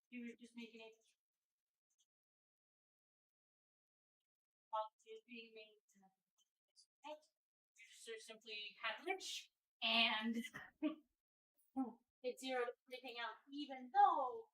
You were just making it policy is being made tonight. So simply had rich and it zeroed everything out, even though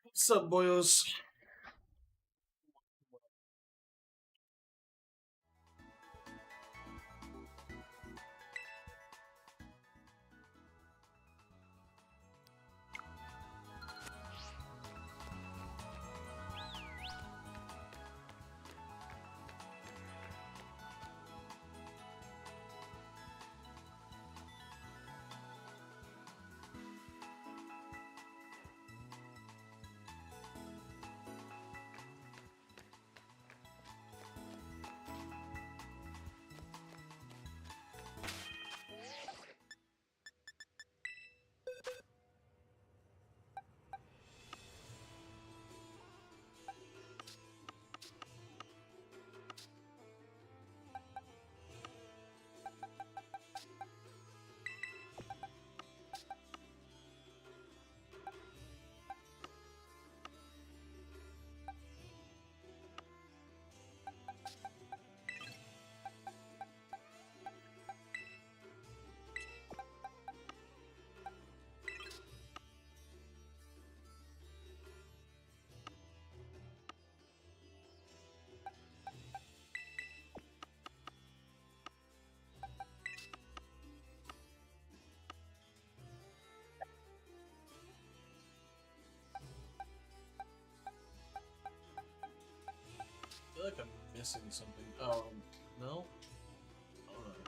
What's up, boyos? I feel like I'm missing something. No? Alright.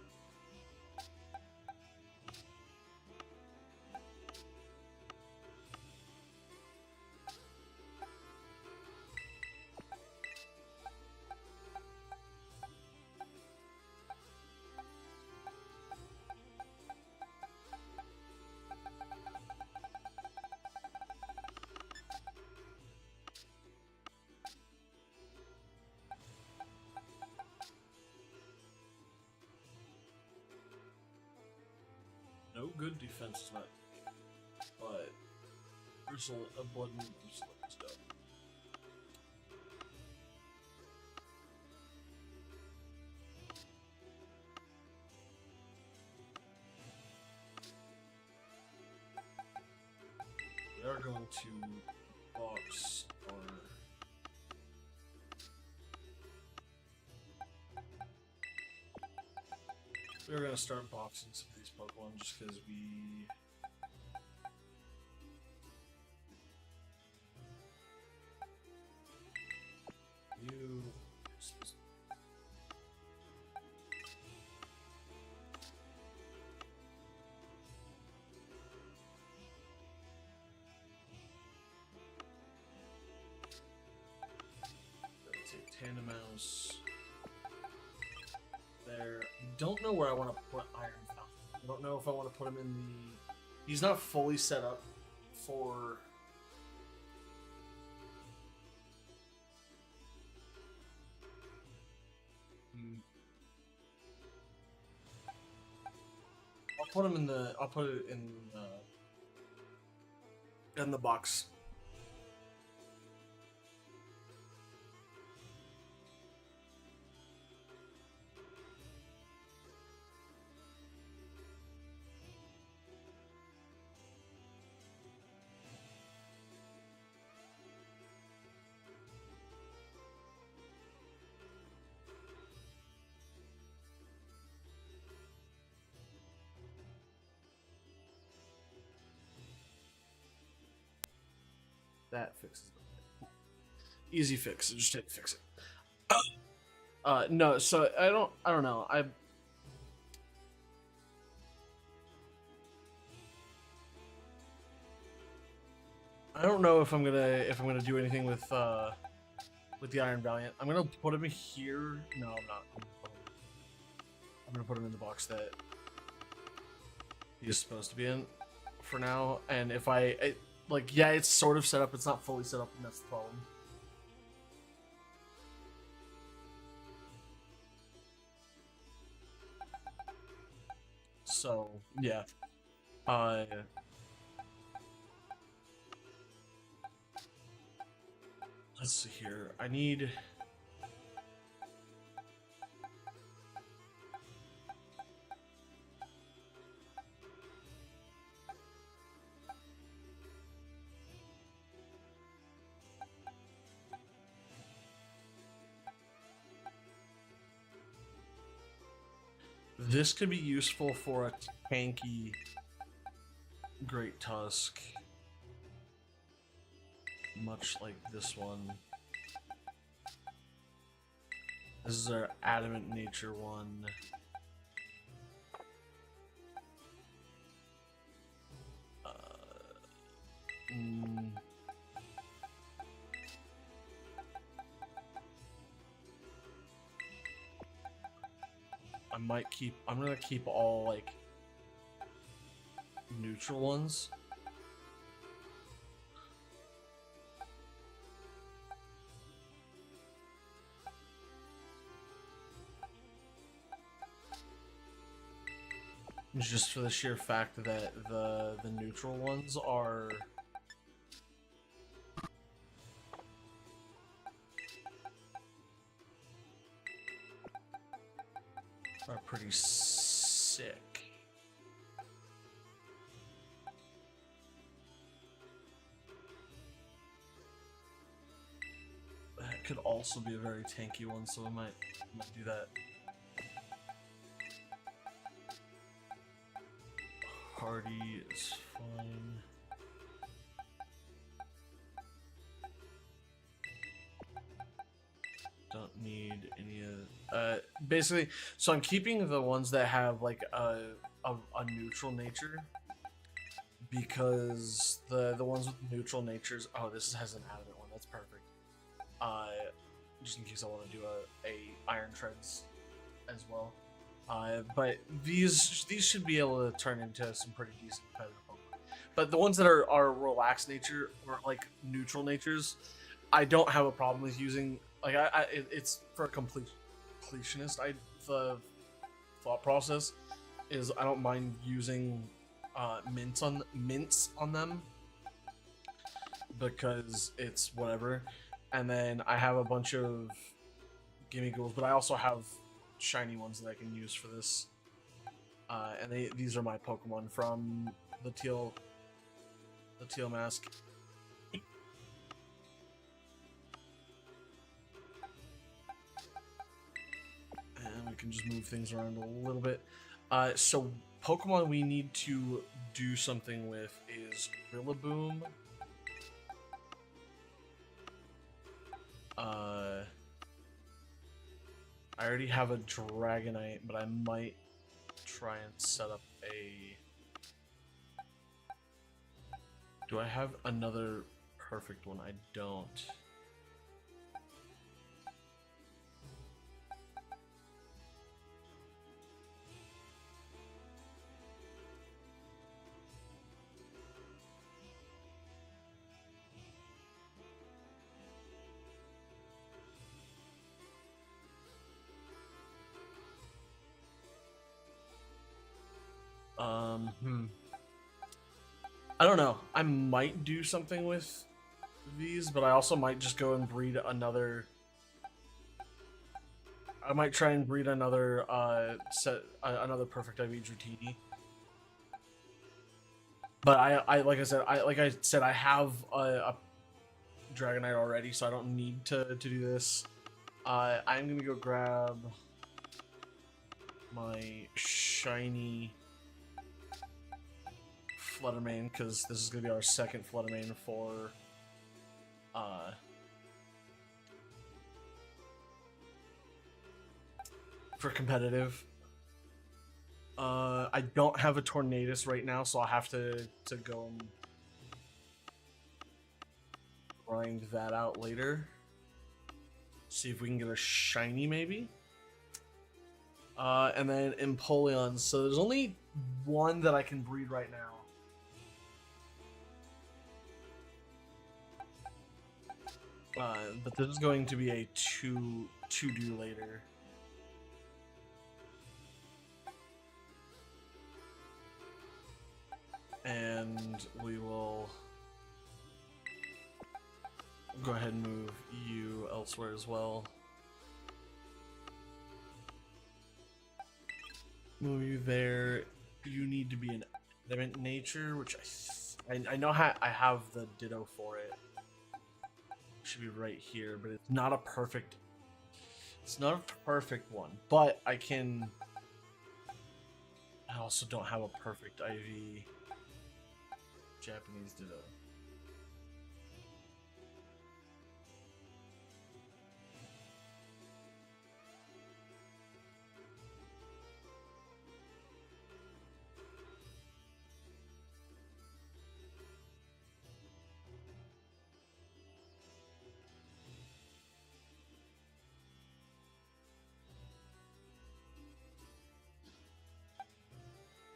No good defense is not, but there's a button to select stuff. We are going to box our. We're going to start boxing some of these Pokemon just because we. You. Take Tandemaus. There. Don't know where I want to put Iron Fountain. I don't know if I want to put him in the. He's not fully set up for. I'll put him in the. I'll put it in the box. That fixes it. Easy fix. Just hit fix it. No. So I don't know. I don't know if I'm gonna do anything with the Iron Valiant. I'm gonna put him here. No, I'm not. I'm gonna put him in the box that he's supposed to be in for now. And if like, yeah, it's sort of set up. It's not fully set up, and that's the problem. So yeah, let's see here. I need. This could be useful for a tanky Great Tusk, much like this one. This is our Adamant Nature one. I'm gonna keep all like neutral ones. Just for the sheer fact that the neutral ones are pretty sick. That could also be a very tanky one, so I might do that. Hardy is fine. Don't need any of basically, so I'm keeping the ones that have like a neutral nature, because the ones with neutral natures, oh, this has an adamant one, that's perfect. Just in case I want to do a iron treads as well. But these should be able to turn into some pretty decent competitive Pokemon. But the ones that are relaxed nature or like neutral natures, I don't have a problem with using. Like it's for a completionist. The thought process is I don't mind using mints on them, because it's whatever. And then I have a bunch of gimme ghouls, but I also have shiny ones that I can use for this. And these are my Pokemon from the teal mask. And we can just move things around a little bit. So Pokemon we need to do something with is Rillaboom. I already have a Dragonite, but I might try and set up a... Do I have another perfect one? I don't. I don't know. I might do something with these, but I also might just go and breed another. I might try and breed another another perfect IV Dratini. But I like I said, I have a Dragonite already, so I don't need to do this. I'm gonna go grab my shiny Fluttermane, because this is gonna be our second Fluttermane for uh, for competitive. I don't have a Tornadus right now, so I'll have to go and grind that out later. See if we can get a shiny, maybe. And then Empoleon. So there's only one that I can breed right now. But this is going to be a to-do later. And we will go ahead and move you elsewhere as well. Move you there. You need to be an adamant nature, which I know I have the ditto for it. Should be right here, but it's not a perfect. It's not a perfect one, but I can. I also don't have a perfect IV Japanese ditto.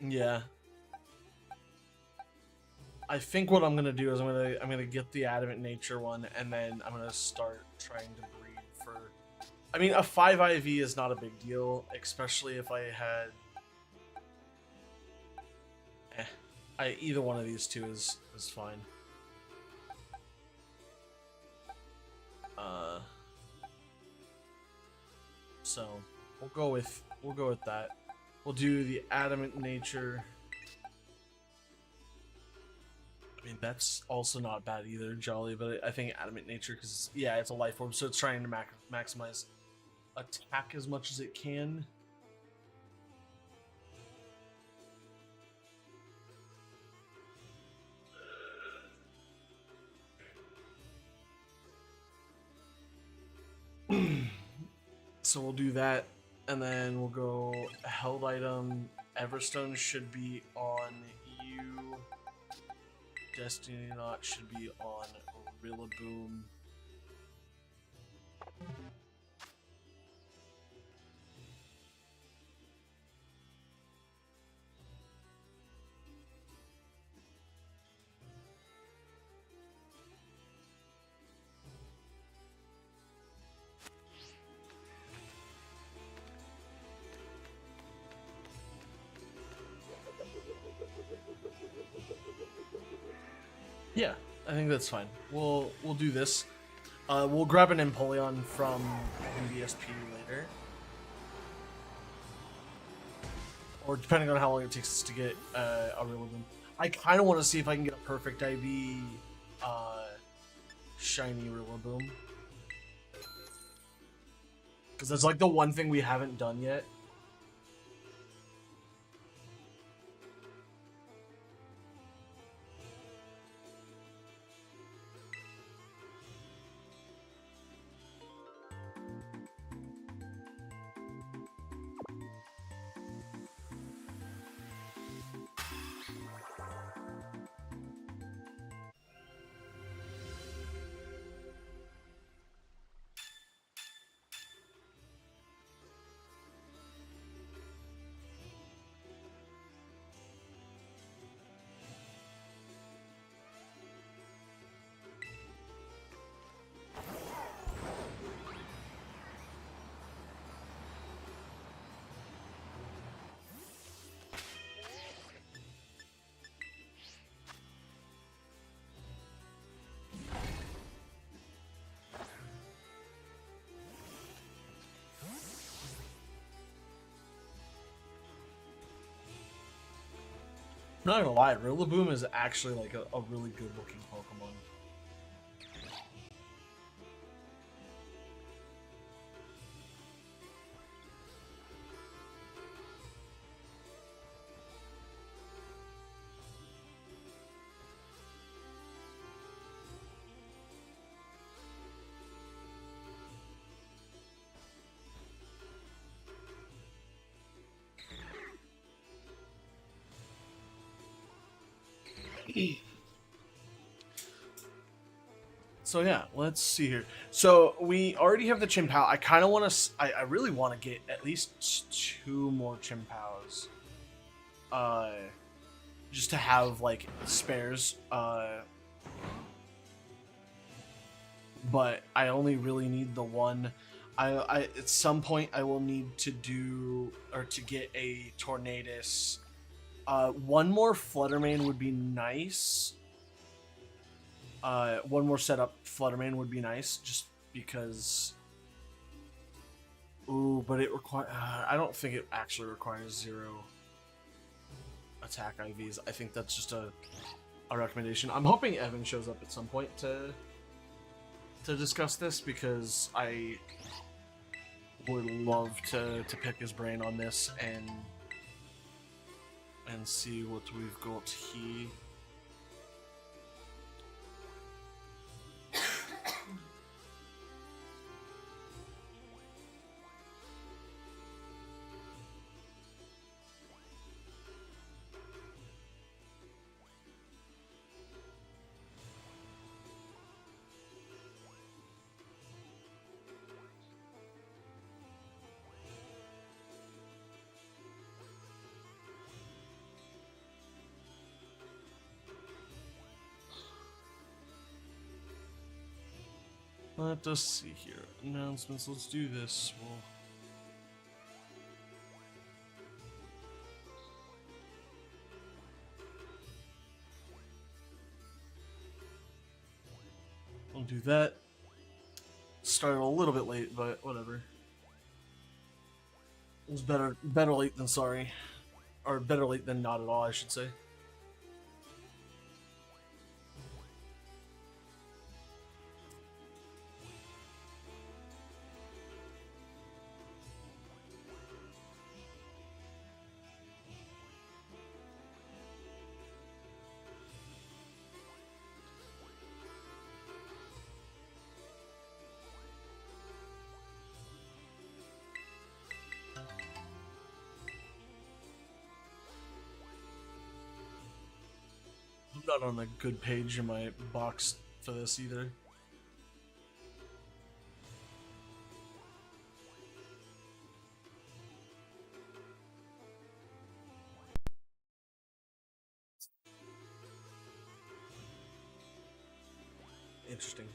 Yeah. I think what I'm gonna do is I'm gonna get the adamant nature one, and then I'm gonna start trying to breed for. I mean, a 5 IV is not a big deal, especially if I had. Either one of these two is fine. So we'll go with that. We'll do the adamant nature. I mean, that's also not bad either, Jolly, but I think adamant nature, because yeah, it's a life form, so it's trying to maximize attack as much as it can. So we'll do that, and then we'll go held item. Everstone should be on you. Destiny Knot should be on Rillaboom. Yeah, I think that's fine. We'll do this. We'll grab an Empoleon from BSP later, or depending on how long it takes us to get a Rillaboom. I kind of want to see if I can get a perfect IV shiny Rillaboom, because that's like the one thing we haven't done yet. I'm not gonna lie, Rillaboom is actually like a really good looking Pokemon. So yeah, let's see here. So we already have the Chimpao. I kind of want to. I really want to get at least 2 more Chimpaos. Uh, just to have like spares. But I only really need the one. I at some point I will need to do or to get a Tornadus. One more Fluttermane would be nice. One more setup Fluttermane would be nice, just because. Ooh, but it requires. I don't think it actually requires 0 attack IVs. I think that's just a recommendation. I'm hoping Evan shows up at some point to discuss this, because I would love to pick his brain on this and see what we've got here. Let us see here. Announcements. Let's do this. We'll do that. Started a little bit late, but whatever. It was better late than sorry. Or better late than not at all, I should say. I'm not on a good page in my box for this either. Interesting.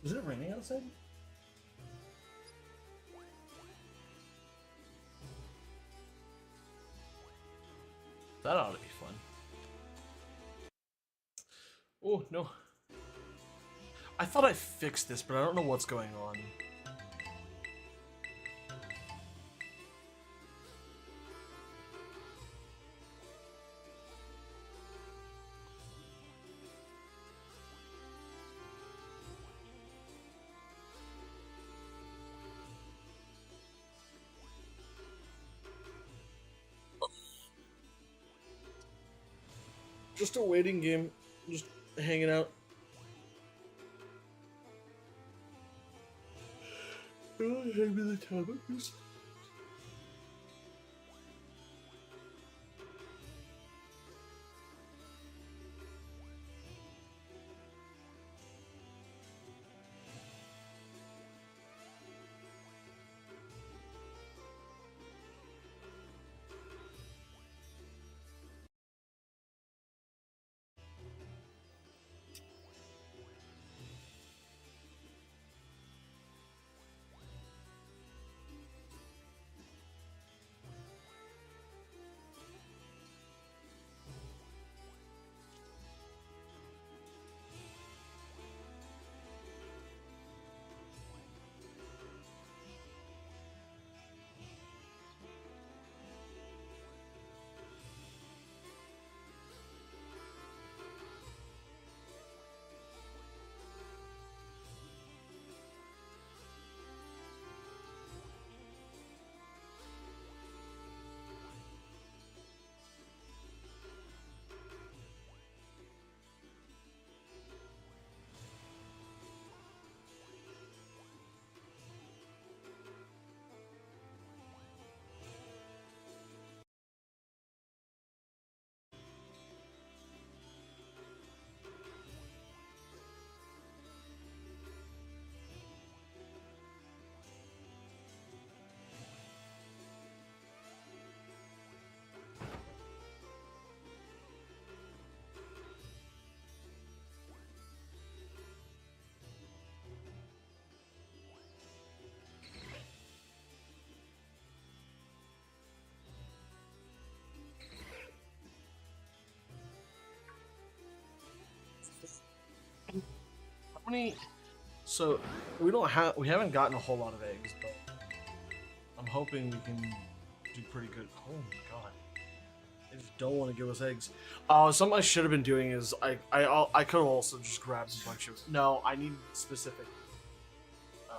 Is it raining outside? That ought to be fun. Oh, no. I thought I fixed this, but I don't know what's going on. just a waiting game. Just hanging out. Hand me the tablet, please. How many? So we haven't gotten a whole lot of eggs, but I'm hoping we can do pretty good. Oh my god. They just don't want to give us eggs. Something I should have been doing is I could have also just grabbed a bunch of. No, I need specific. Uh,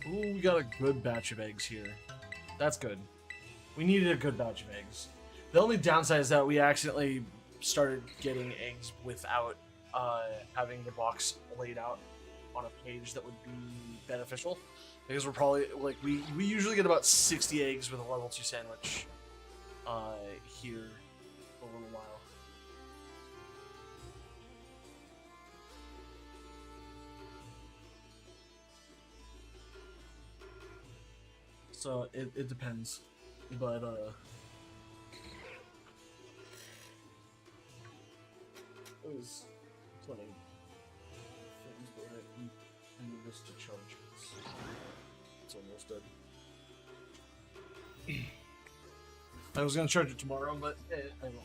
Ooh, we got a good batch of eggs here. That's good. We needed a good batch of eggs. The only downside is that we accidentally started getting eggs without having the box laid out on a page that would be beneficial. Because we're probably, like, we usually get about 60 eggs with a level 2 sandwich. here for a little while. So it depends, but there's plenty of things that I need this to charge. It's almost dead. I was gonna charge it tomorrow, but I won't.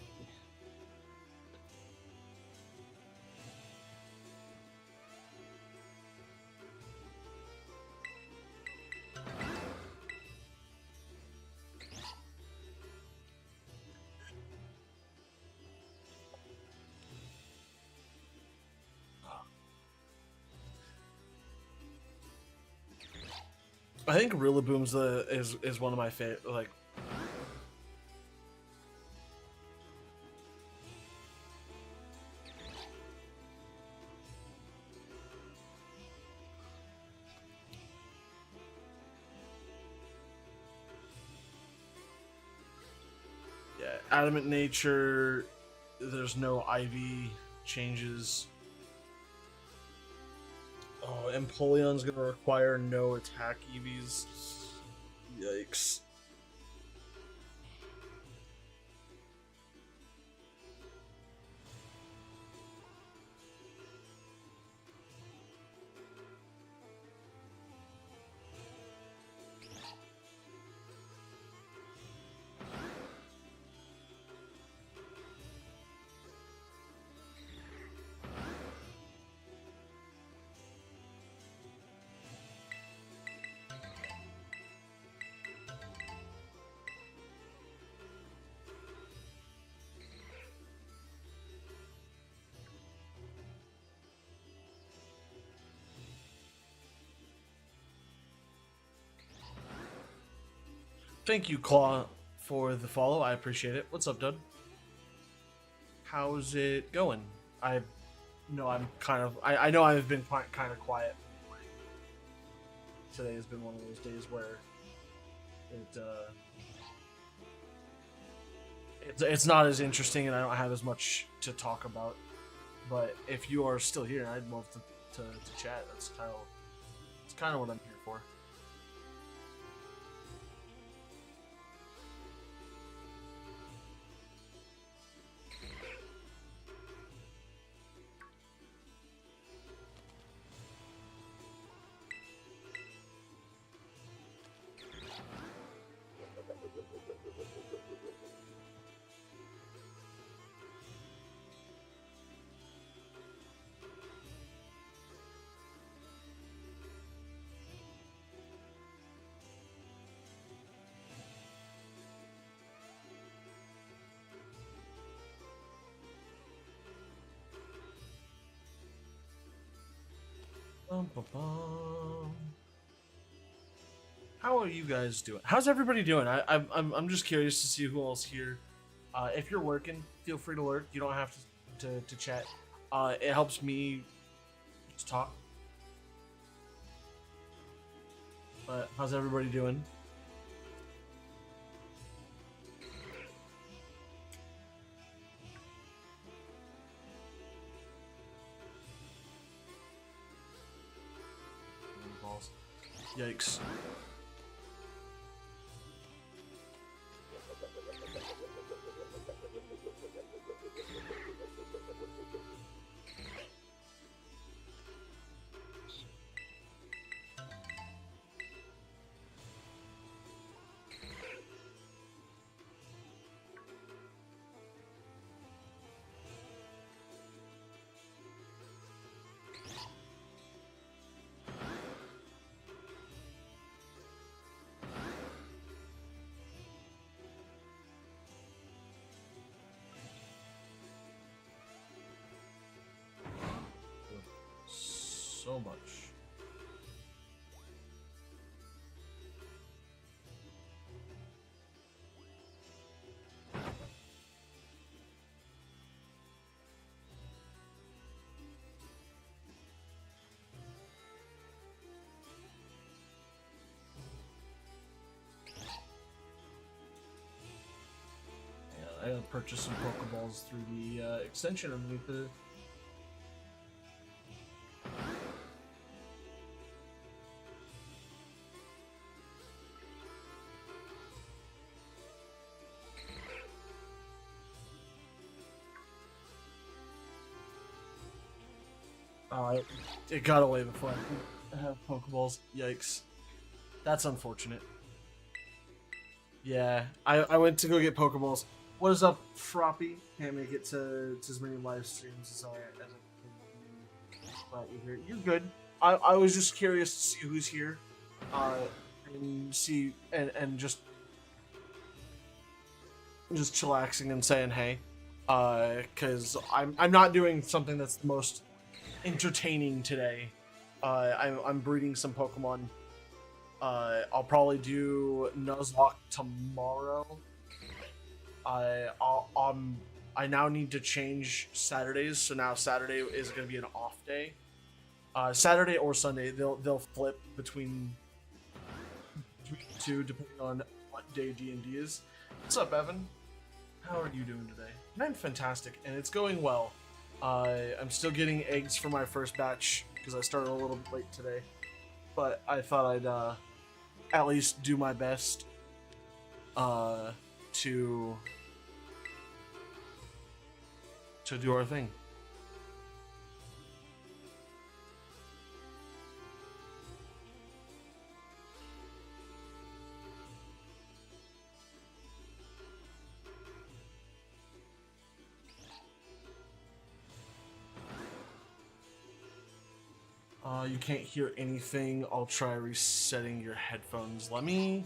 I think Rillaboom's is one of my favorite. Like, yeah, Adamant Nature. There's no IV changes. Oh, Empoleon's gonna require no attack EVs. Yikes. Thank you, Claw, for the follow. I appreciate it. What's up, Dud? How's it going? I know I'm kind of. I know I've been kind of quiet. Today has been one of those days where it's not as interesting, and I don't have as much to talk about. But if you are still here, I'd love to chat. That's kind of what I'm here for. How are you guys doing? How's everybody doing? I'm just curious to see who else here. If you're working, feel free to lurk. You don't have to chat. It helps me to talk. But how's everybody doing? Yikes. So much. gotta purchase some Pokeballs through the extension underneath the. It got away before I could have Pokeballs. Yikes. That's unfortunate. Yeah, I went to go get Pokeballs. What is up, Froppy? Can't make it to as many live streams as I can. But you're here. You're good. I was just curious to see who's here, and see and just chillaxing and saying hey, because I'm not doing something that's the most entertaining today. I'm breeding some Pokemon. I'll probably do Nuzlocke tomorrow. I now need to change Saturdays, so now Saturday is going to be an off day. Saturday or Sunday, they'll flip between the two depending on what day D&D is. What's up, Evan? How are you doing today? I'm fantastic, and it's going well. I'm still getting eggs for my first batch because I started a little bit late today, but I thought I'd at least do my best to do our thing. You can't hear anything. I'll try resetting your headphones. Let me.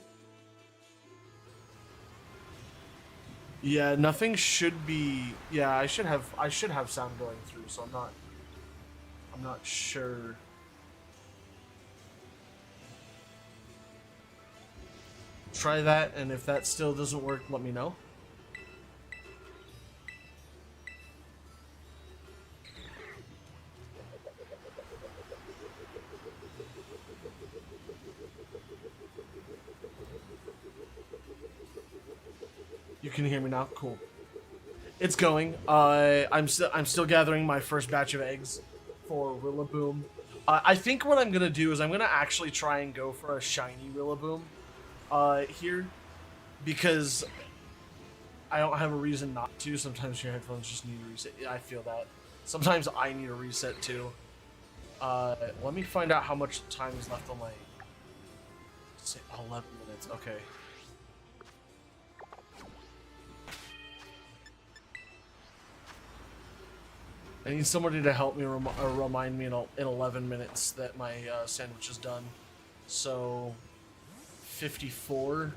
Yeah, nothing should be. Yeah, I should have sound going through. So I'm not sure. Try that, and if that still doesn't work, let me know. You can hear me now. Cool. It's going. I'm still gathering my first batch of eggs for Rillaboom. I think what I'm gonna do is I'm gonna actually try and go for a shiny Rillaboom here, because I don't have a reason not to. Sometimes your headphones just need a reset. I feel that. Sometimes I need a reset too. Let me find out how much time is left on my. Say 11 minutes. Okay. I need somebody to help me remind me in 11 minutes that my sandwich is done. So, 54.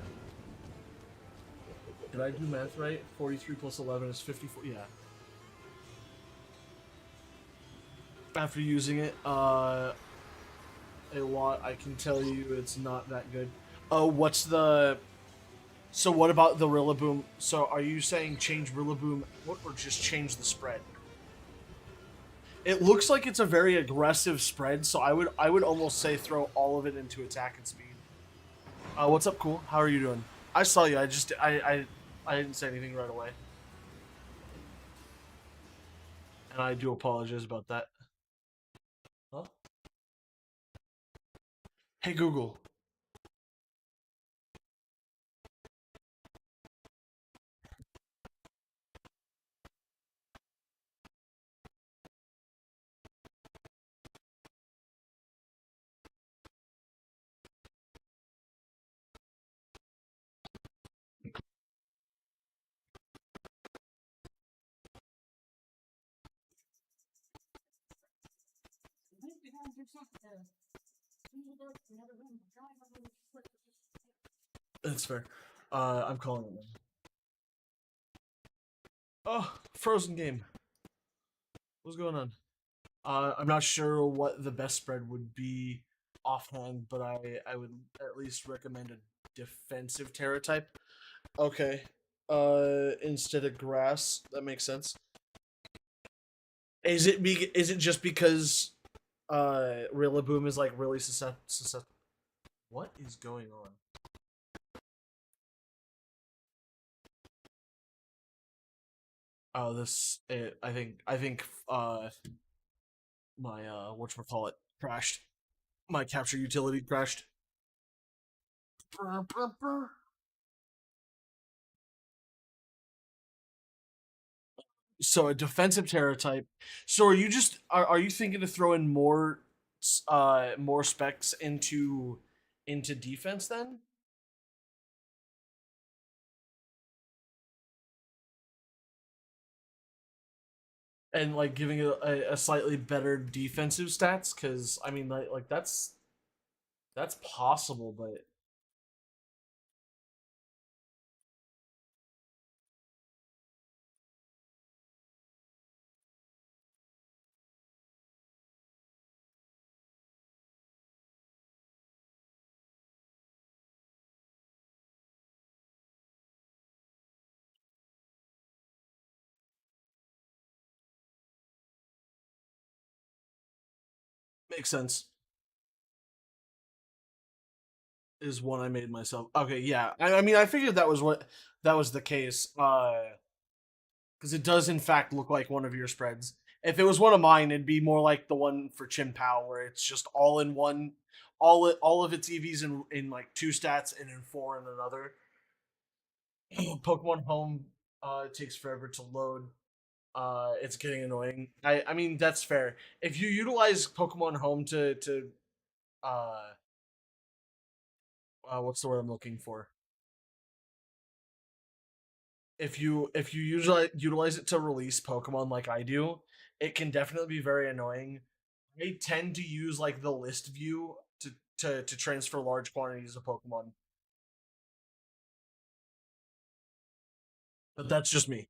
Did I do math right? 43 plus 11 is 54. Yeah. After using it a lot, I can tell you it's not that good. Oh, what's the... So what about the Rillaboom? So are you saying change Rillaboom or just change the spread? It looks like it's a very aggressive spread, so I would almost say throw all of it into attack and speed. What's up, cool? How are you doing? I saw you. I didn't say anything right away, and I do apologize about that. Huh? Hey Google. That's fair. I'm calling it. Oh, frozen game. What's going on? I'm not sure what the best spread would be offhand, but I would at least recommend a defensive Terra type. Okay. Instead of grass, that makes sense. Is it just because Rillaboom is like really susceptible? What is going on? Oh, I think my whatchamacallit crashed. My capture utility crashed. Brr, brr, brr. So a defensive terror type. So are you thinking to throw in more specs into defense then? And like giving it a slightly better defensive stats? Because I mean like that's possible, but makes sense. Is one I made myself. Okay, yeah. I mean, I figured that was the case. Because it does in fact look like one of your spreads. If it was one of mine, it'd be more like the one for Chin Pao, where it's just all in one, all of its EVs in like two stats and in four in another. Pokemon Home it takes forever to load. It's getting annoying. I mean that's fair. If you utilize Pokemon Home to uh, what's the word I'm looking for? If you utilize it to release Pokemon like I do, it can definitely be very annoying. I tend to use like the list view to transfer large quantities of Pokemon, but that's just me.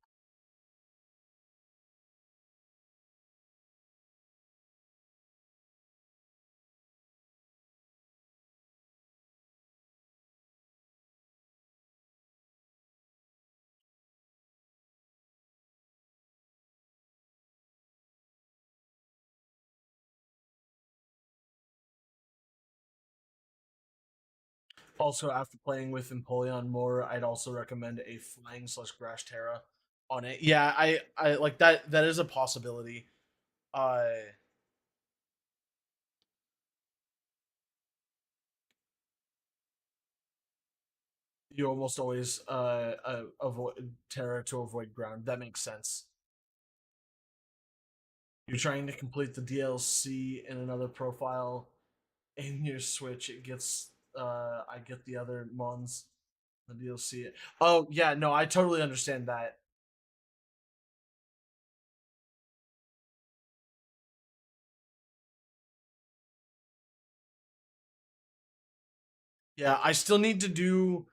Also, after playing with Empoleon more, I'd also recommend a Flying slash Grass Terra on it. Yeah, I like that. That is a possibility. Uh, you almost always avoid Terra to avoid ground. That makes sense. You're trying to complete the DLC in another profile in your Switch. It gets I get the other mons the DLC. Oh yeah, no, I totally understand that. Yeah, I still need to do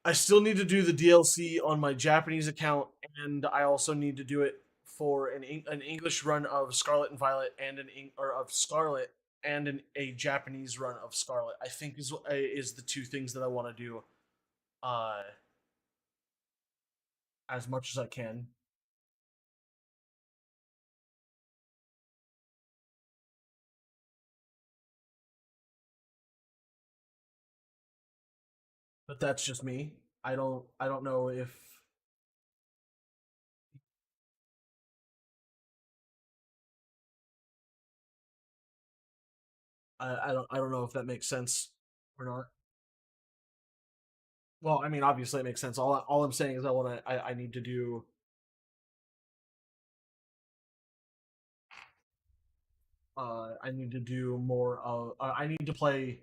the DLC on my Japanese account, and I also need to do it for an English run of Scarlet and Violet and or of Scarlet and a Japanese run of Scarlet. I think is the two things that I want to do uh as much as I can. But that's just me. I don't know if I don't know if that makes sense or not. Well, I mean, obviously it makes sense. All I'm saying is I need to do I need to do more of I need to play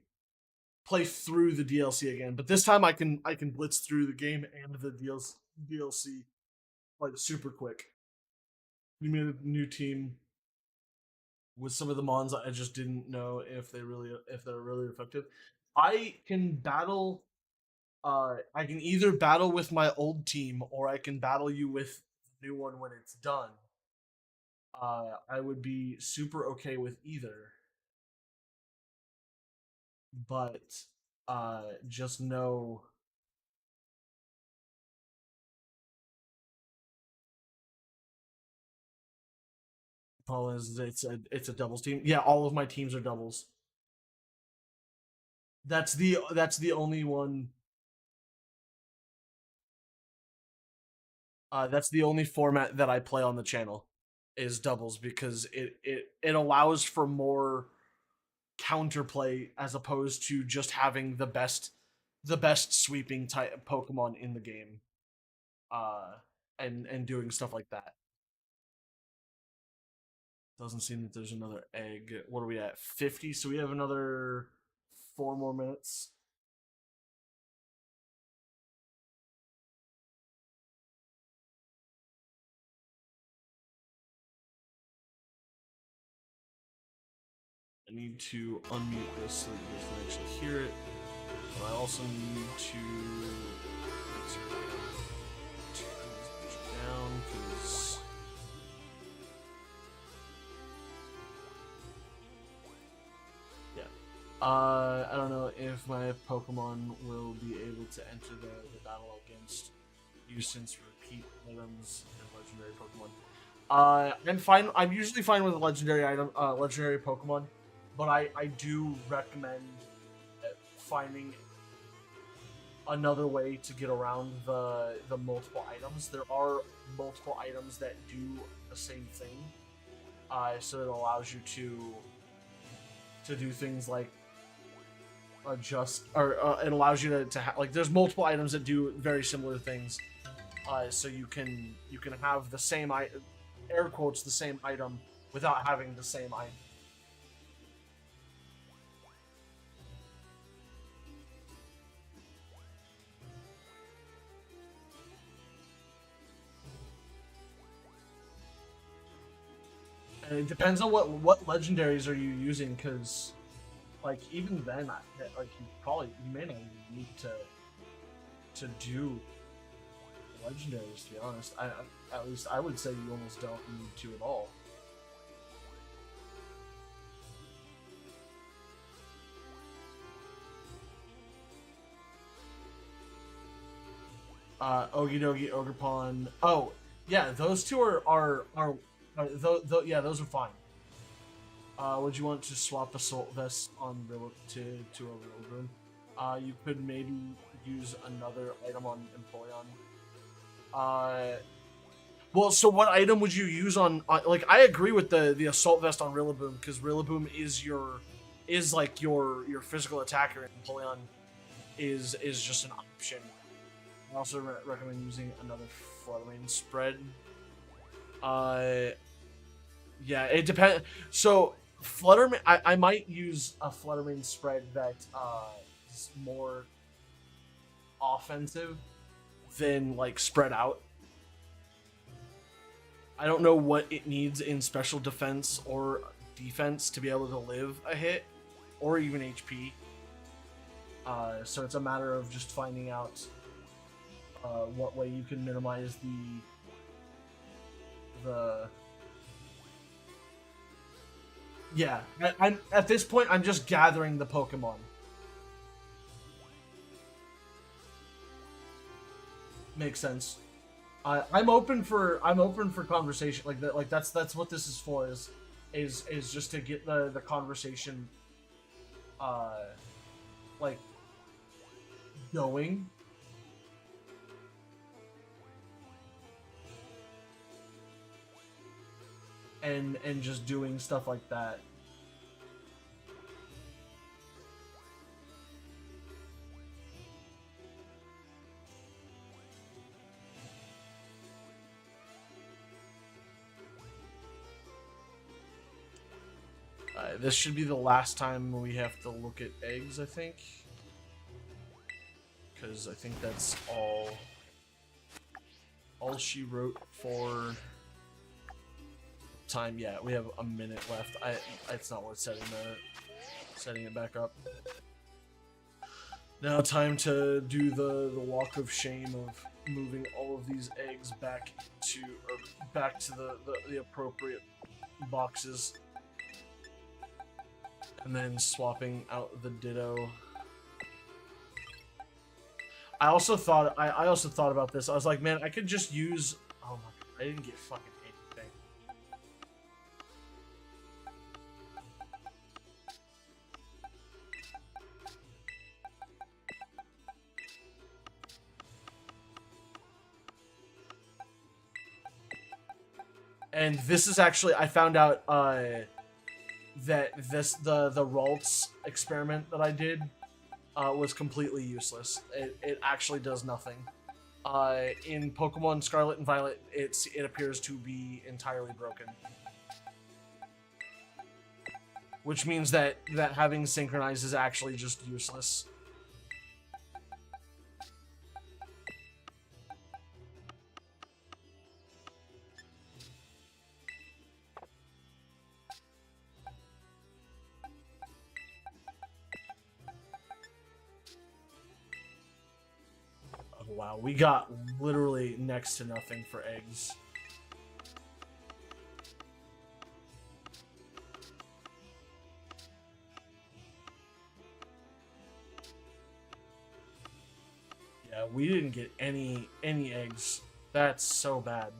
through the DLC again. But this time I can blitz through the game and the DLC like super quick. You made a new team with some of the mons I just didn't know if they're really effective. I can battle I can either battle with my old team or I can battle you with the new one when it's done. I would be super okay with either, but just know problem is it's a doubles team. Yeah, all of my teams are doubles. That's the only one. That's the only format that I play on the channel is doubles because it allows for more counterplay as opposed to just having the best sweeping type Pokemon in the game. Uh, and doing stuff like that. Doesn't seem that there's another egg. What are we at? 50. So we have another 4 more minutes. I need to unmute this so that you guys can actually hear it. But I also need to turn this down because yeah. I don't know if my Pokemon will be able to enter the battle against you since repeat items and legendary Pokemon. I'm fine. I'm usually fine with legendary Pokemon, but I do recommend finding another way to get around the multiple items. There are multiple items that do the same thing, so it allows you to do things like adjust, or it allows you to like. There's multiple items that do very similar things, so you can have the same air quotes the same item without having the same item. And it depends on what legendaries are you using, because like even then, like you may not even need to do legendaries. To be honest, at least I would say you almost don't need to at all. Ogie Ogerpon. Oh, yeah, those two yeah, those are fine. Would you want to swap Assault Vest on to a Rillaboom? You could maybe use another item on Empoleon. Well, so what item would you use on like? I agree with the Assault Vest on Rillaboom because Rillaboom is like your physical attacker, and Empoleon is just an option. I also recommend using another Fluttermane spread. Uh, yeah, it depends. So Fluttermane, I might use a Fluttermane spread that is more offensive than like spread out. I don't know what it needs in special defense or defense to be able to live a hit, or even HP. So it's a matter of just finding out what way you can minimize the yeah. I'm at this point. I'm just gathering the Pokemon. Makes sense. I'm open for conversation like that. Like that's what this is for. Is just to get the conversation, uh, like going. And just doing stuff like that. This should be the last time we have to look at eggs, I think. Because I think that's all she wrote for time. Yeah, we have a minute left. It's not worth setting it back up. Now time to do the walk of shame of moving all of these eggs back to the appropriate boxes. And then swapping out the Ditto. I also thought about this. I was like, man, I could just use. Oh my god, I didn't get fucking anything. And this is actually, I found out that the Ralts experiment that I did was completely useless. It actually does nothing. In Pokemon Scarlet and Violet, it appears to be entirely broken, which means that having synchronized is actually just useless. Oh, wow, we got literally next to nothing for eggs. Yeah, we didn't get any eggs. That's so bad.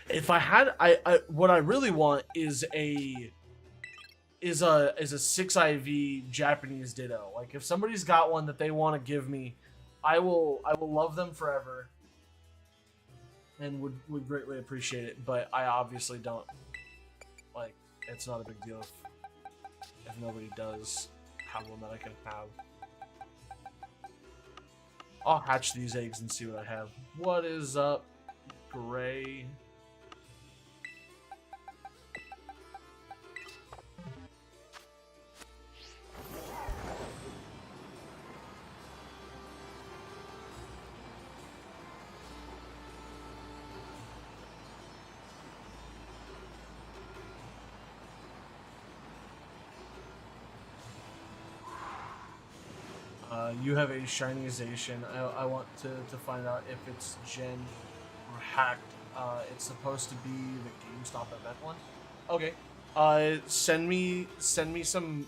If I had, what I really want is a 6 IV Japanese Ditto. Like if somebody's got one that they want to give me, I will love them forever, and would greatly appreciate it. But I obviously don't. Like it's not a big deal if nobody does have one that I can have. I'll hatch these eggs and see what I have. What is up, Gray? You have a Shinization. I want to find out if it's gen or hacked. It's supposed to be the GameStop event one. Okay. Send me some.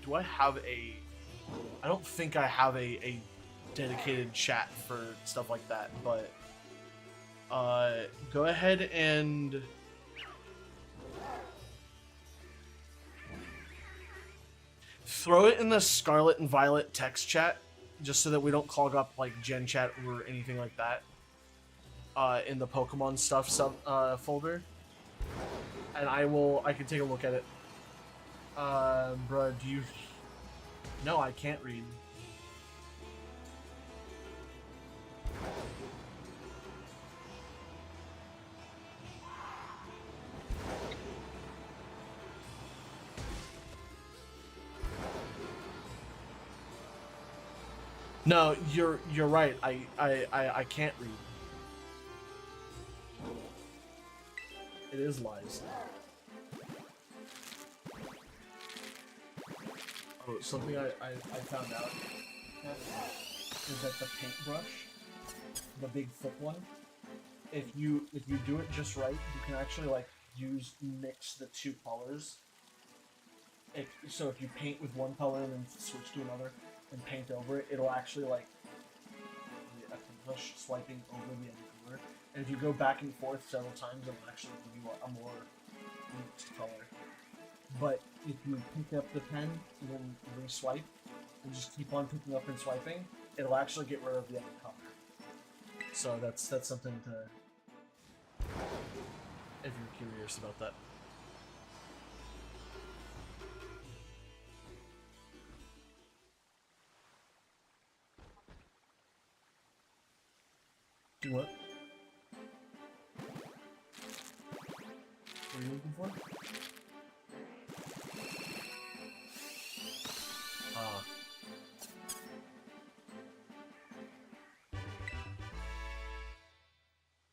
Do I have a? I don't think I have a dedicated chat for stuff like that. But go ahead and. Throw it in the Scarlet and Violet text chat, just so that we don't clog up like Gen Chat or anything like that. In the Pokemon stuff folder, and I can take a look at it. Bruh, do you? No, I can't read. No, you're right. I can't read. It is lies. Oh, something I found out is that the paintbrush, the big thick one, if you do it just right, you can actually like mix the two colors. So if you paint with one color and then switch to another and paint over it, it'll actually like accomplish swiping over the other color. And if you go back and forth several times, it'll actually give you a more mixed color. But if you pick up the pen and then re-swipe, and just keep on picking up and swiping, it'll actually get rid of the other color. So that's something to, if you're curious about that. Do what? What are you looking for?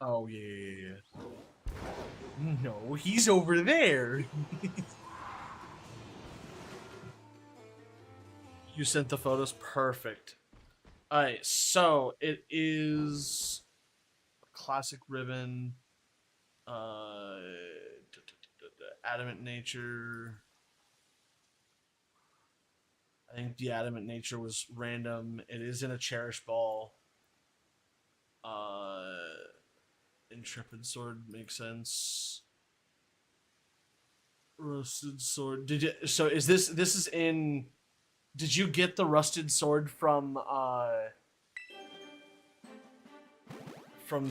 Oh, yeah. No, he's over there. You sent the photos. Perfect. All right, so it is classic ribbon. Adamant nature. I think the adamant nature was random. It is in a cherished ball. Uh, intrepid sword makes sense. Rusted sword. Did you? So is this? This is in. Did you get the rusted sword from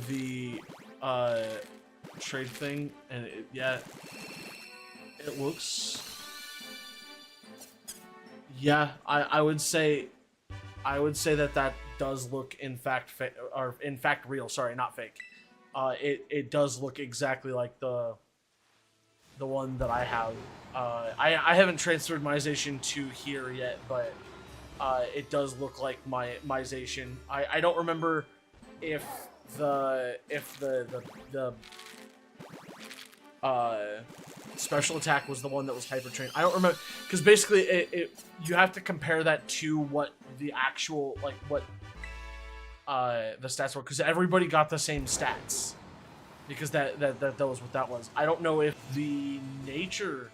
the uh trade thing? And yeah, it looks. Yeah, I would say that that does look in fact or in fact real. Sorry, not fake. It does look exactly like the one that I have. I haven't transferred my Zation to here yet, but it does look like my Zation. I don't remember if the special attack was the one that was hyper trained. I don't remember because basically you have to compare that to what the actual like what the stats were because everybody got the same stats because that was what that was. I don't know if the nature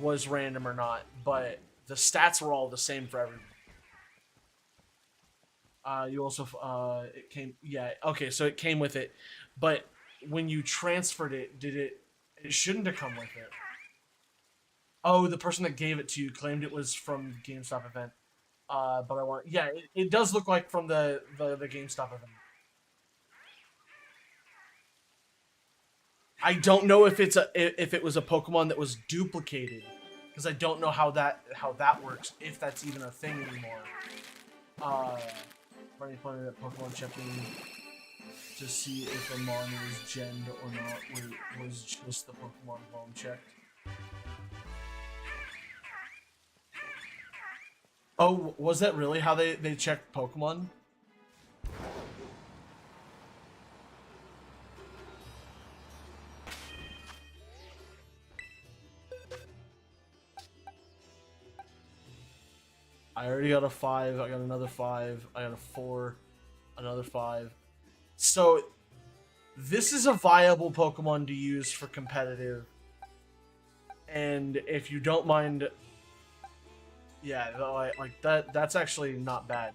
was random or not, but the stats were all the same for everybody. You also it came yeah okay so it came with it, but when you transferred it, did it? It shouldn't have come with it. Oh, the person that gave it to you claimed it was from the GameStop event. But I want yeah, it does look like from the GameStop event. I don't know if it's a if it was a Pokemon that was duplicated because I don't know how that works if that's even a thing anymore. Running point at Pokemon checking to see if a mon was genned or not. Was just the Pokemon home checked. Oh, was that really how they checked Pokemon? I already got a 5, I got another 5, I got a 4, another 5. So, this is a viable Pokemon to use for competitive. And if you don't mind... Yeah, like that's actually not bad.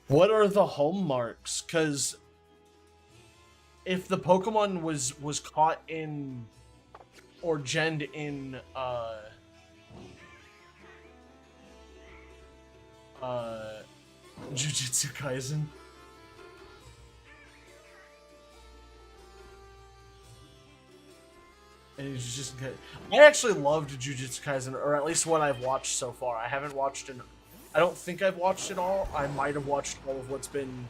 What are the home marks? Because if the Pokemon was caught in or genned in uh Jujutsu Kaisen. And he's just good. I actually loved Jujutsu Kaisen, or at least what I've watched so far. I haven't watched an. I don't think I've watched it all. I might have watched all of what's been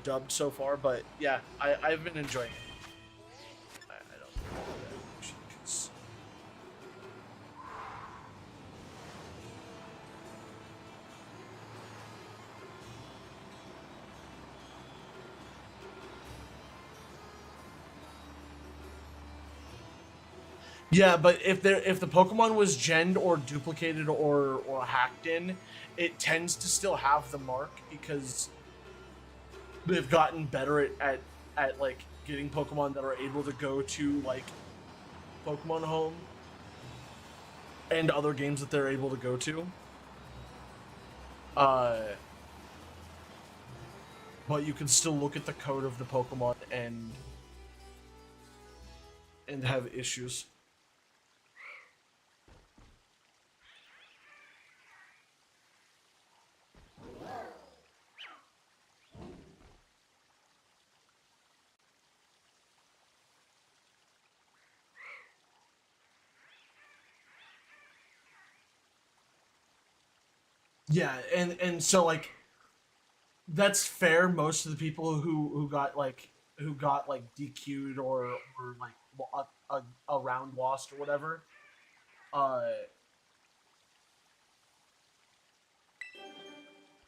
dubbed so far, but yeah, I've been enjoying it. I don't know that. Yeah, but if the Pokemon was genned or duplicated or hacked in, it tends to still have the mark because they've gotten better at like getting Pokemon that are able to go to like Pokemon Home and other games that they're able to go to. Uh, but you can still look at the code of the Pokemon and have issues. Yeah, and so like that's fair. Most of the people who got like DQ'd or like a round lost or whatever, uh,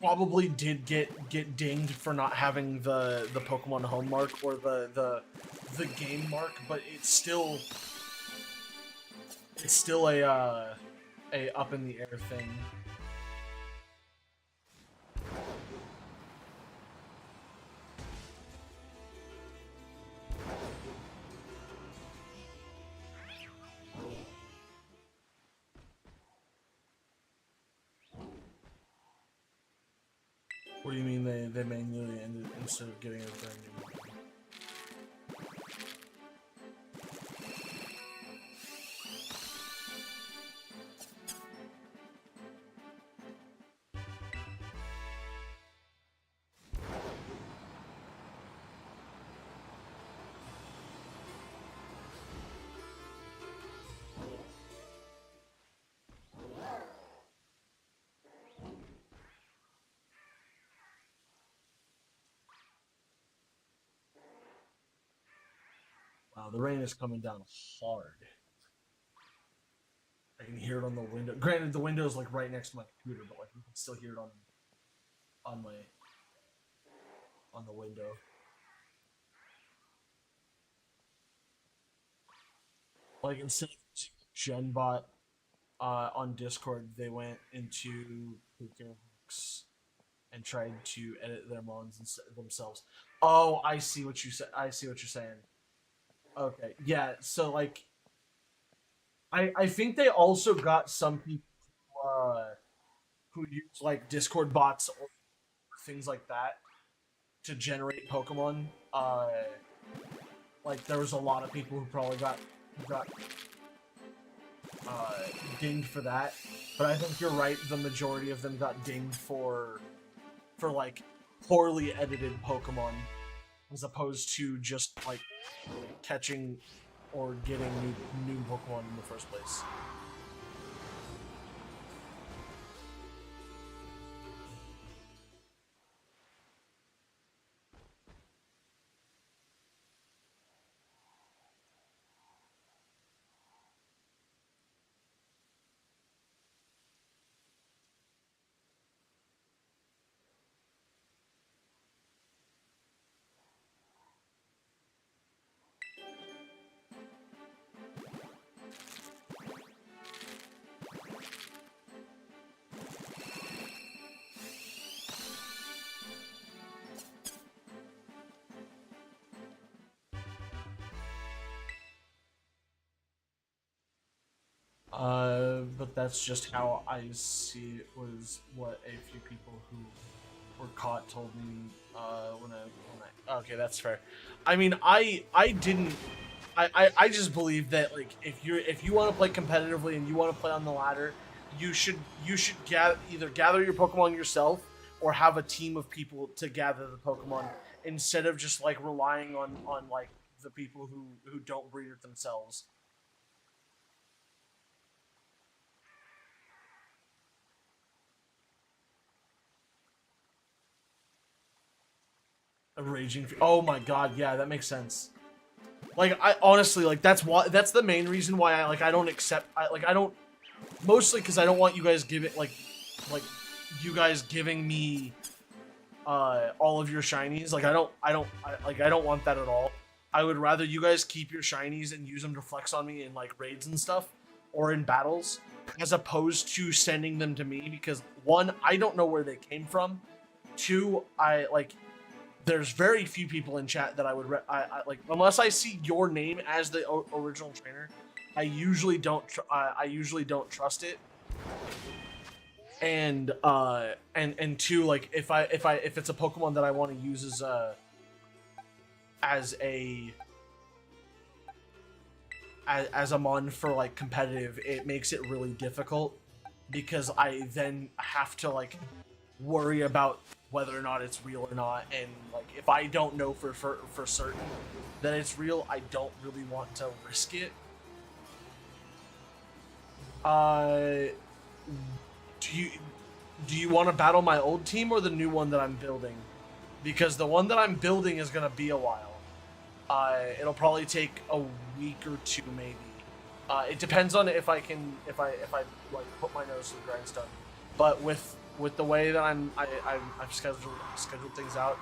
probably did get dinged for not having the Pokemon home mark or the game mark, but it's still a up in the air thing. What do you mean they manually ended instead of getting a brand new one? Wow, the rain is coming down hard. I can hear it on the window. Granted, the window is like right next to my computer, but like you can still hear it on my on the window. Like instead of using Genbot on Discord, they went into Hooks and tried to edit their mons themselves. Oh, I see what you said. I see what you're saying. Okay, yeah. So like, I think they also got some people who use like Discord bots or things like that to generate Pokemon. Like there was a lot of people who probably got uh, dinged for that. But I think you're right. The majority of them got dinged for like poorly edited Pokemon, as opposed to just like catching or getting new Pokemon in the first place. But that's just how I see it. Was what a few people who were caught told me okay, that's fair. I mean, I didn't. I just believe that like if you want to play competitively and you want to play on the ladder, you should either gather your Pokemon yourself or have a team of people to gather the Pokemon instead of just like relying on like the people who don't breed it themselves. A raging. Oh my god, yeah, that makes sense. Like I honestly like that's the main reason why I don't accept I don't mostly because I don't want you guys like you guys giving me all of your shinies. Like I don't want that at all. I would rather you guys keep your shinies and use them to flex on me in like raids and stuff or in battles, as opposed to sending them to me because one, I don't know where they came from. Two, I like there's very few people in chat that I would I like unless I see your name as the original trainer. I usually don't I usually don't trust it. And two, like if it's a Pokemon that I want to use as a as a mon for like competitive, it makes it really difficult because I then have to like worry about whether or not it's real or not, and like if I don't know for certain that it's real, I don't really want to risk it. Uh, do you want to battle my old team or the new one that I'm building? Because the one that I'm building is gonna be a while. It'll probably take a week or two, maybe. It depends on if I like put my nose to the grindstone. But with the way that I've scheduled things out.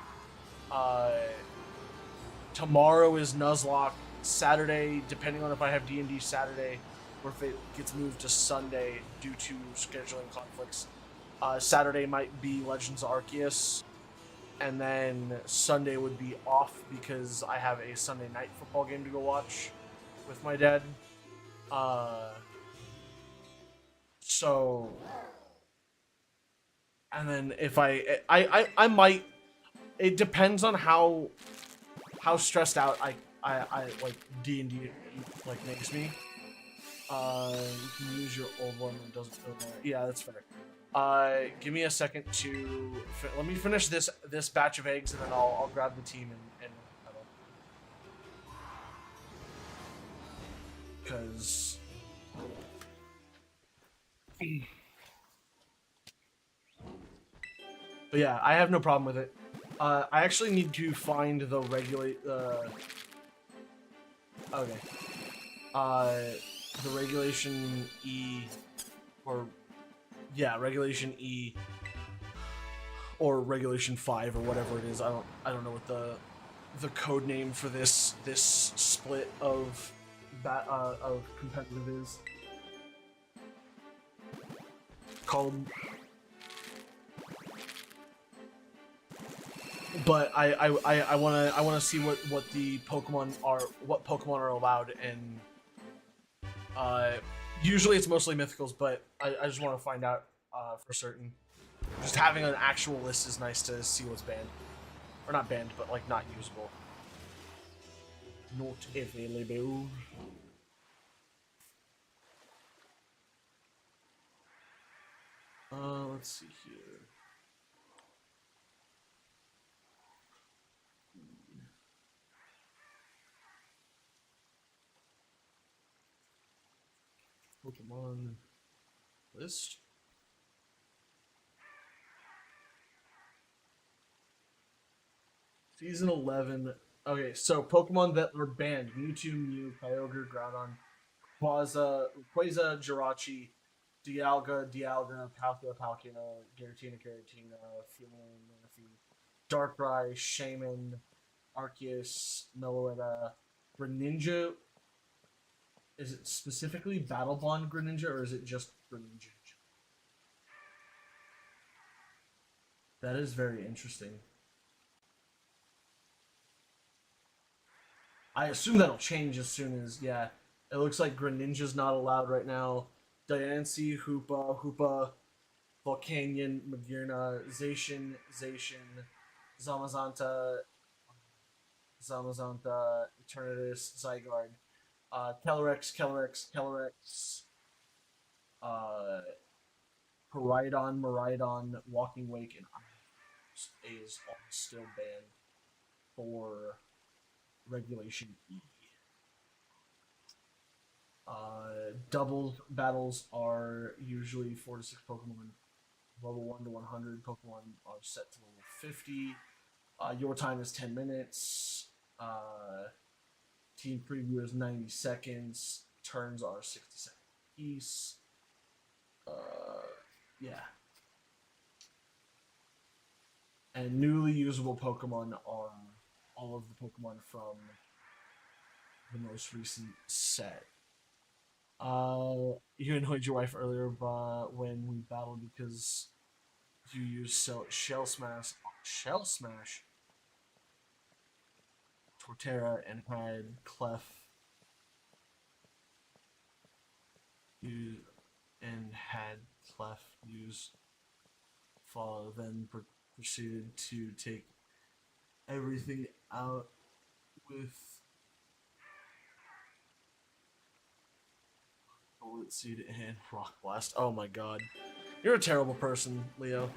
Tomorrow is Nuzlocke. Saturday, depending on if I have D&D Saturday, or if it gets moved to Sunday due to scheduling conflicts. Saturday might be Legends of Arceus, and then Sunday would be off because I have a Sunday night football game to go watch with my dad. So, and then if I might. It depends on how stressed out I like D&D like makes me. You can use your old one that doesn't feel there. Yeah, that's fair. Give me a second to let me finish this batch of eggs, and then I'll grab the team and because but yeah, I have no problem with it. I actually need to find the regulate okay. The regulation E or yeah, regulation E or regulation 5 or whatever it is. I don't know what the code name for this split of competitive is called. But I wanna see what the Pokemon are allowed, and usually it's mostly mythicals, but I just want to find out for certain. Just having an actual list is nice to see what's banned. Or not banned, but like not usable. Not available. Let's see here. Pokemon list. Season 11. Okay, so Pokemon that were banned: Mewtwo, Mew, Kyogre, Groudon, Quasar, Jirachi, Dialga, Palkia, Giratina, Feline, Manaphy, Darkrai, Shaman, Arceus, Meloetta, Greninja. Is it specifically Battle Bond Greninja, or is it just Greninja? That is very interesting. I assume that'll change as soon as, yeah. It looks like Greninja's not allowed right now. Diancie, Hoopa, Volcanion, Magearna, Zacian, Zamazanta, Eternatus, Zygarde, Calyrex, uh, Miraidon, Walking Wake, and is all still banned for Regulation E. Double battles are usually 4 to 6 Pokemon. Level 1 to 100 Pokemon are set to level 50. Your time is 10 minutes. Team preview is 90 seconds. Turns are 60 seconds piece. Yeah. And newly usable Pokemon are all of the Pokemon from the most recent set. You annoyed your wife earlier when we battled because you used shell smash, Torterra, and had Clef use use follow, then proceeded to take everything out with bullet seed and rock blast. Oh my god. You're a terrible person, Leo.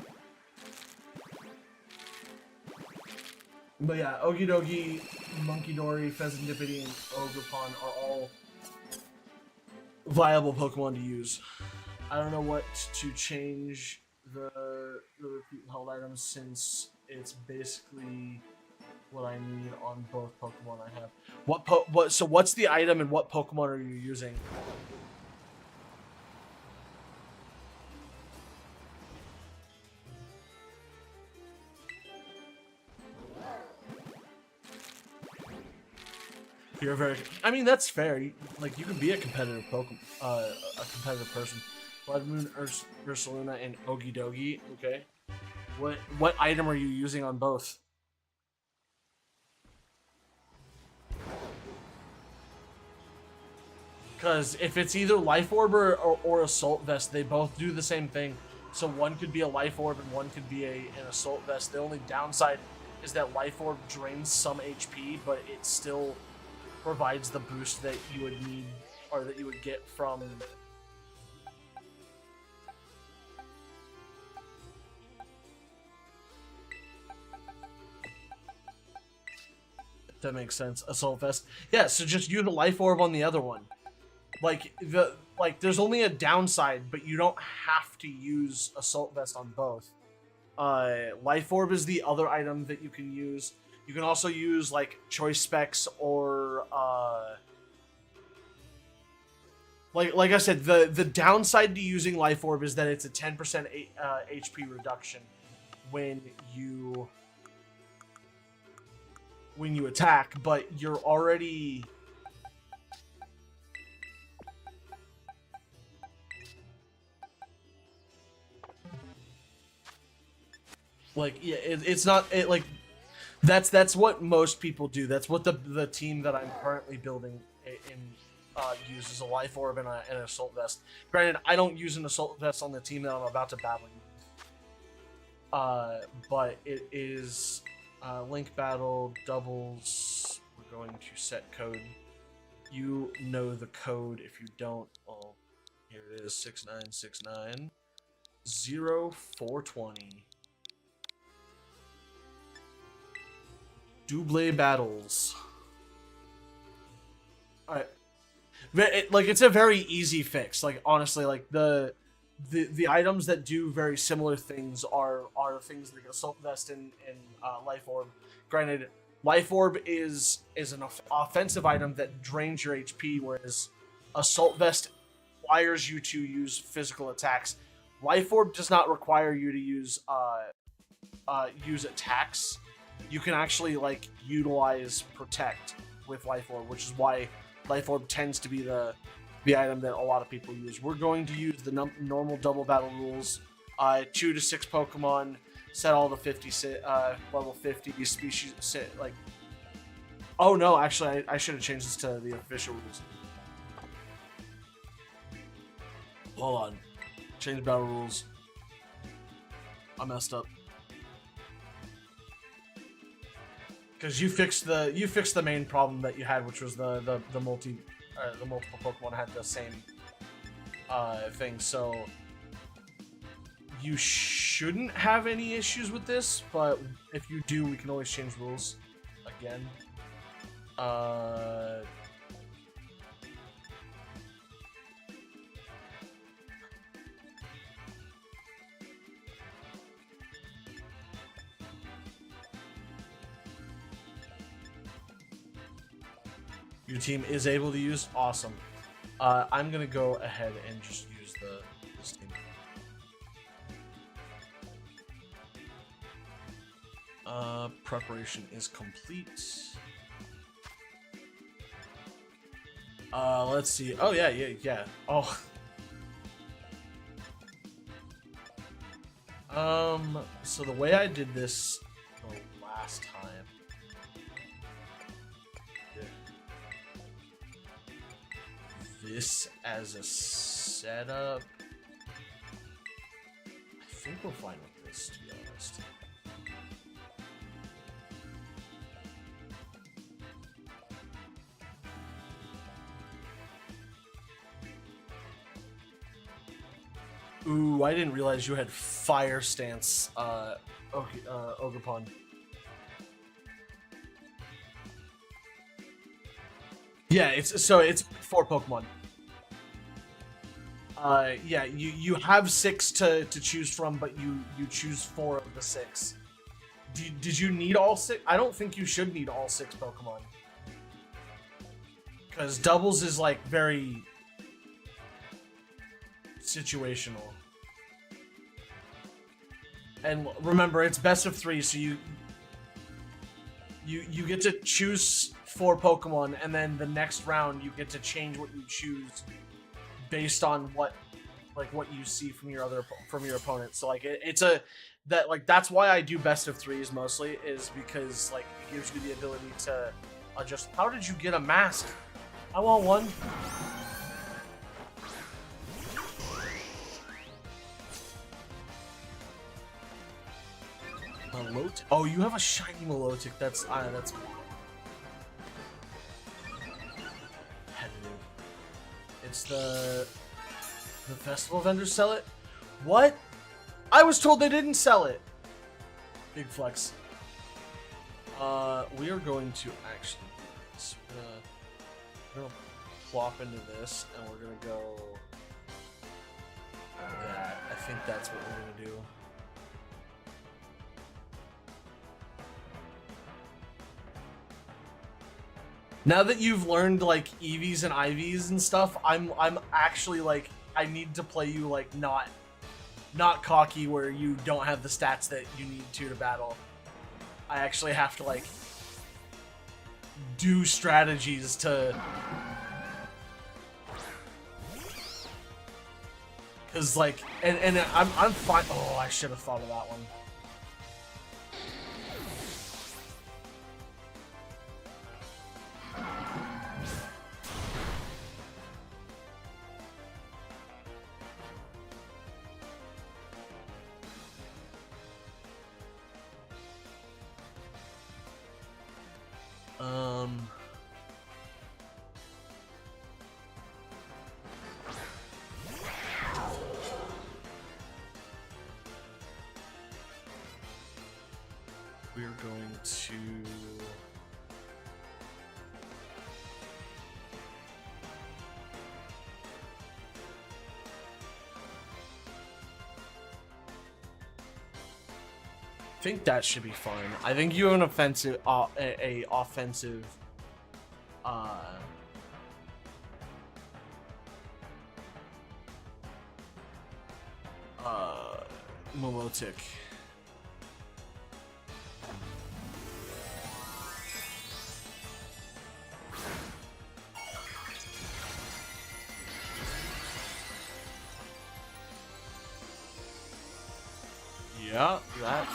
But yeah, Okidogi, Monkey Dory, Pheasantipity, and Ogerpon are all viable Pokemon to use. I don't know what to change the repeat held items since it's basically what I need on both Pokemon I have. So what's the item and what Pokemon are you using? You're very. I mean, that's fair. Like you can be a competitive Pokemon, a competitive person. Blood Moon, Ursaluna, and Okidogi. Okay. What item are you using on both? Because if it's either Life Orb or Assault Vest, they both do the same thing. So one could be a Life Orb and one could be an Assault Vest. The only downside is that Life Orb drains some HP, but it still provides the boost that you would need or that you would get from that makes sense. Assault Vest. Yeah, so just use a Life Orb on the other one. There's only a downside, but you don't have to use Assault Vest on both. Life Orb is the other item that you can use. You can also use like Choice Specs or like I said, the downside to using Life Orb is that it's a 10% HP reduction when you attack, but you're already like yeah, it's not like that's what most people do. That's what the team that I'm currently building in uses a Life Orb and an Assault Vest. Granted, I don't use an Assault Vest on the team that I'm about to battle. But it is Link Battle doubles. We're going to set code. You know the code. If you don't, oh, here it is: 6969 0420. Double battles. Alright. It's a very easy fix. Like, honestly, like, the items that do very similar things are things like Assault Vest and Life Orb. Granted, Life Orb is an offensive item that drains your HP, whereas Assault Vest requires you to use physical attacks. Life Orb does not require you to use attacks. You can actually like utilize Protect with Life Orb, which is why Life Orb tends to be the item that a lot of people use. We're going to use the normal double battle rules. 2 to 6 Pokemon, set all the 50 level 50 species. Like, oh no, actually, I should have changed this to the official rules. Hold on, change battle rules. I messed up. Because you fixed the main problem that you had, which was the multiple Pokemon had the same thing. So you shouldn't have any issues with this, but if you do, we can always change rules again. Your team is able to use? Awesome. I'm gonna go ahead and just use this team. Preparation is complete. Let's see. Oh yeah. Oh. So the way I did this the last time. This as a setup. I think we're fine with this, to be honest. Ooh, I didn't realize you had fire stance, Ogerpon. Yeah, it's 4 Pokemon. Yeah, you have 6 to choose from, but you choose 4 of the 6. Did you need all 6? I don't think you should need all 6 Pokemon. Because doubles is like very situational. And remember, it's best of 3, so you get to choose 4 Pokemon, and then the next round you get to change what you choose based on what you see from your opponent. So like that's why I do best of 3s mostly, is because like it gives you the ability to adjust. How did you get a mask? I want one. Milotic. Oh, you have a shiny Milotic. That's competitive. It's the festival vendors sell it. What? I was told they didn't sell it. Big flex. We are going to actually do this. We're gonna plop into this, and we're gonna go. That. I think that's what we're gonna do. Now that you've learned like EVs and IVs and stuff, I'm actually like, I need to play you like not cocky where you don't have the stats that you need to battle. I actually have to like do strategies to, cause like and I'm fine. Oh, I should have thought of that one. We're going to I think that should be fine. I think you have an offensive a offensive Milotic. Yeah, that.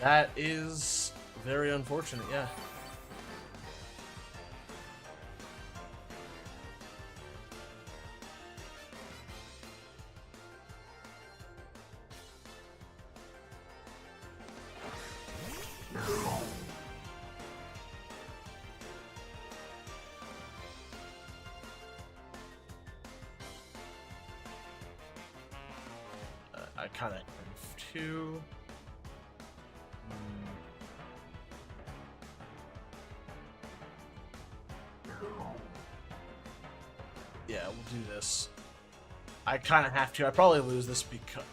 That is very unfortunate, yeah. I kind of have to. Yeah, we'll do this. I kind of have to. I probably lose this because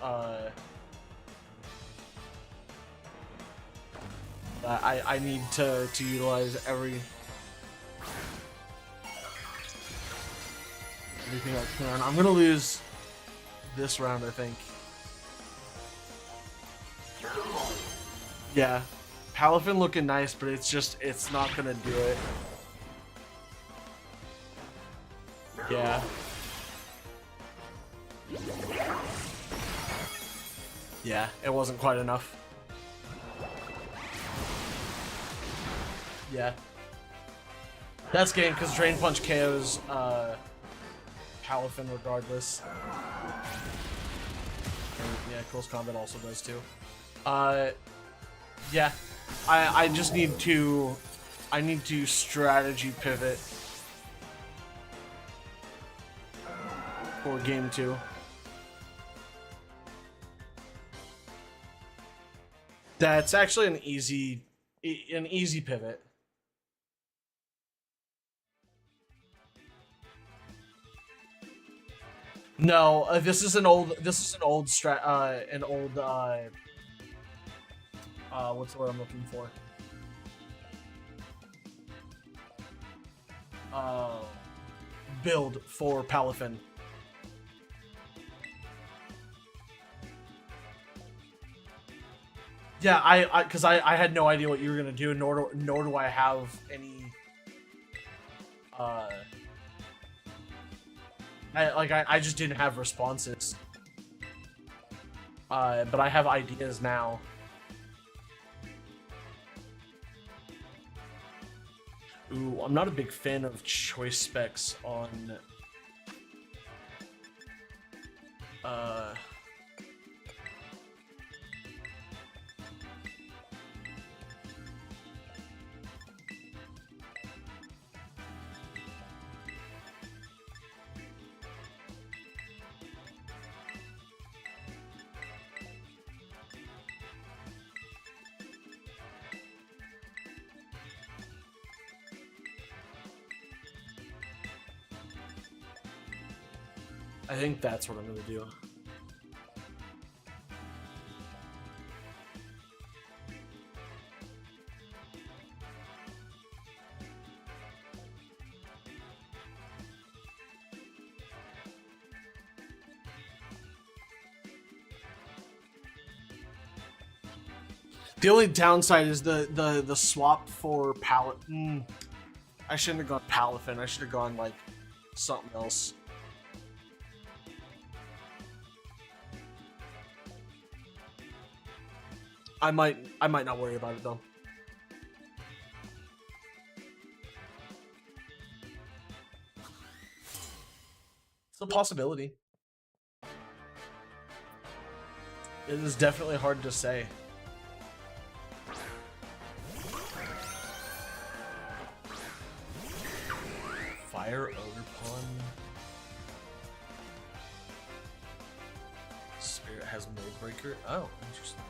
I need to utilize everything I can. I'm gonna lose this round, I think. Yeah, Palafin looking nice, but it's not gonna do it. Yeah. Yeah, it wasn't quite enough. Yeah. That's game because Drain Punch KOs Palafin regardless. And, yeah, Close Combat also does too. Yeah. I just need to strategy pivot for game 2. That's actually an easy pivot. No, this is an old what's the word I'm looking for? Build for Palafin. Yeah, because I had no idea what you were gonna do, nor do I have any. I just didn't have responses. But I have ideas now. Ooh, I'm not a big fan of choice specs on. I think that's what I'm gonna do. The only downside is the swap for palette. I shouldn't have gone Palafin. I should have gone like something else. I might not worry about it though. It's a possibility. It is definitely hard to say. Fire Overpawn. Spirit has Mold Breaker. Oh, interesting.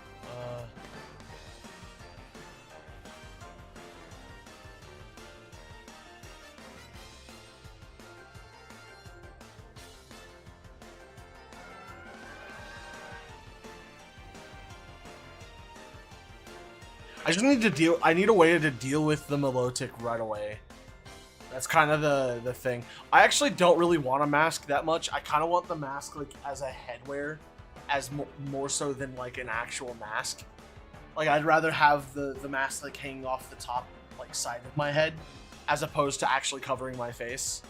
I just need to deal. I need a way to deal with the Milotic right away. That's kind of the thing. I actually don't really want a mask that much. I kind of want the mask like as a headwear, as more so than like an actual mask. Like I'd rather have the mask like hanging off the top like side of my head, as opposed to actually covering my face.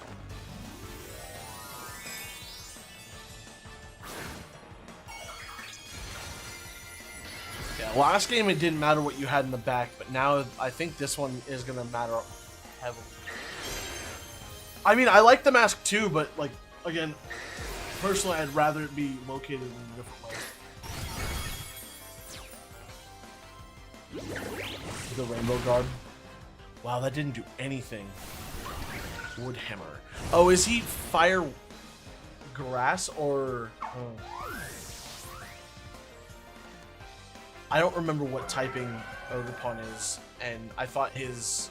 Yeah, last game it didn't matter what you had in the back, but now I think this one is gonna matter heavily. I mean, I like the mask too, but like again, personally, I'd rather it be located in a different way. The rainbow garb. Wow, that didn't do anything. Woodhammer. Oh, is he fire grass or? I don't remember what typing Ogerpon is, and I thought his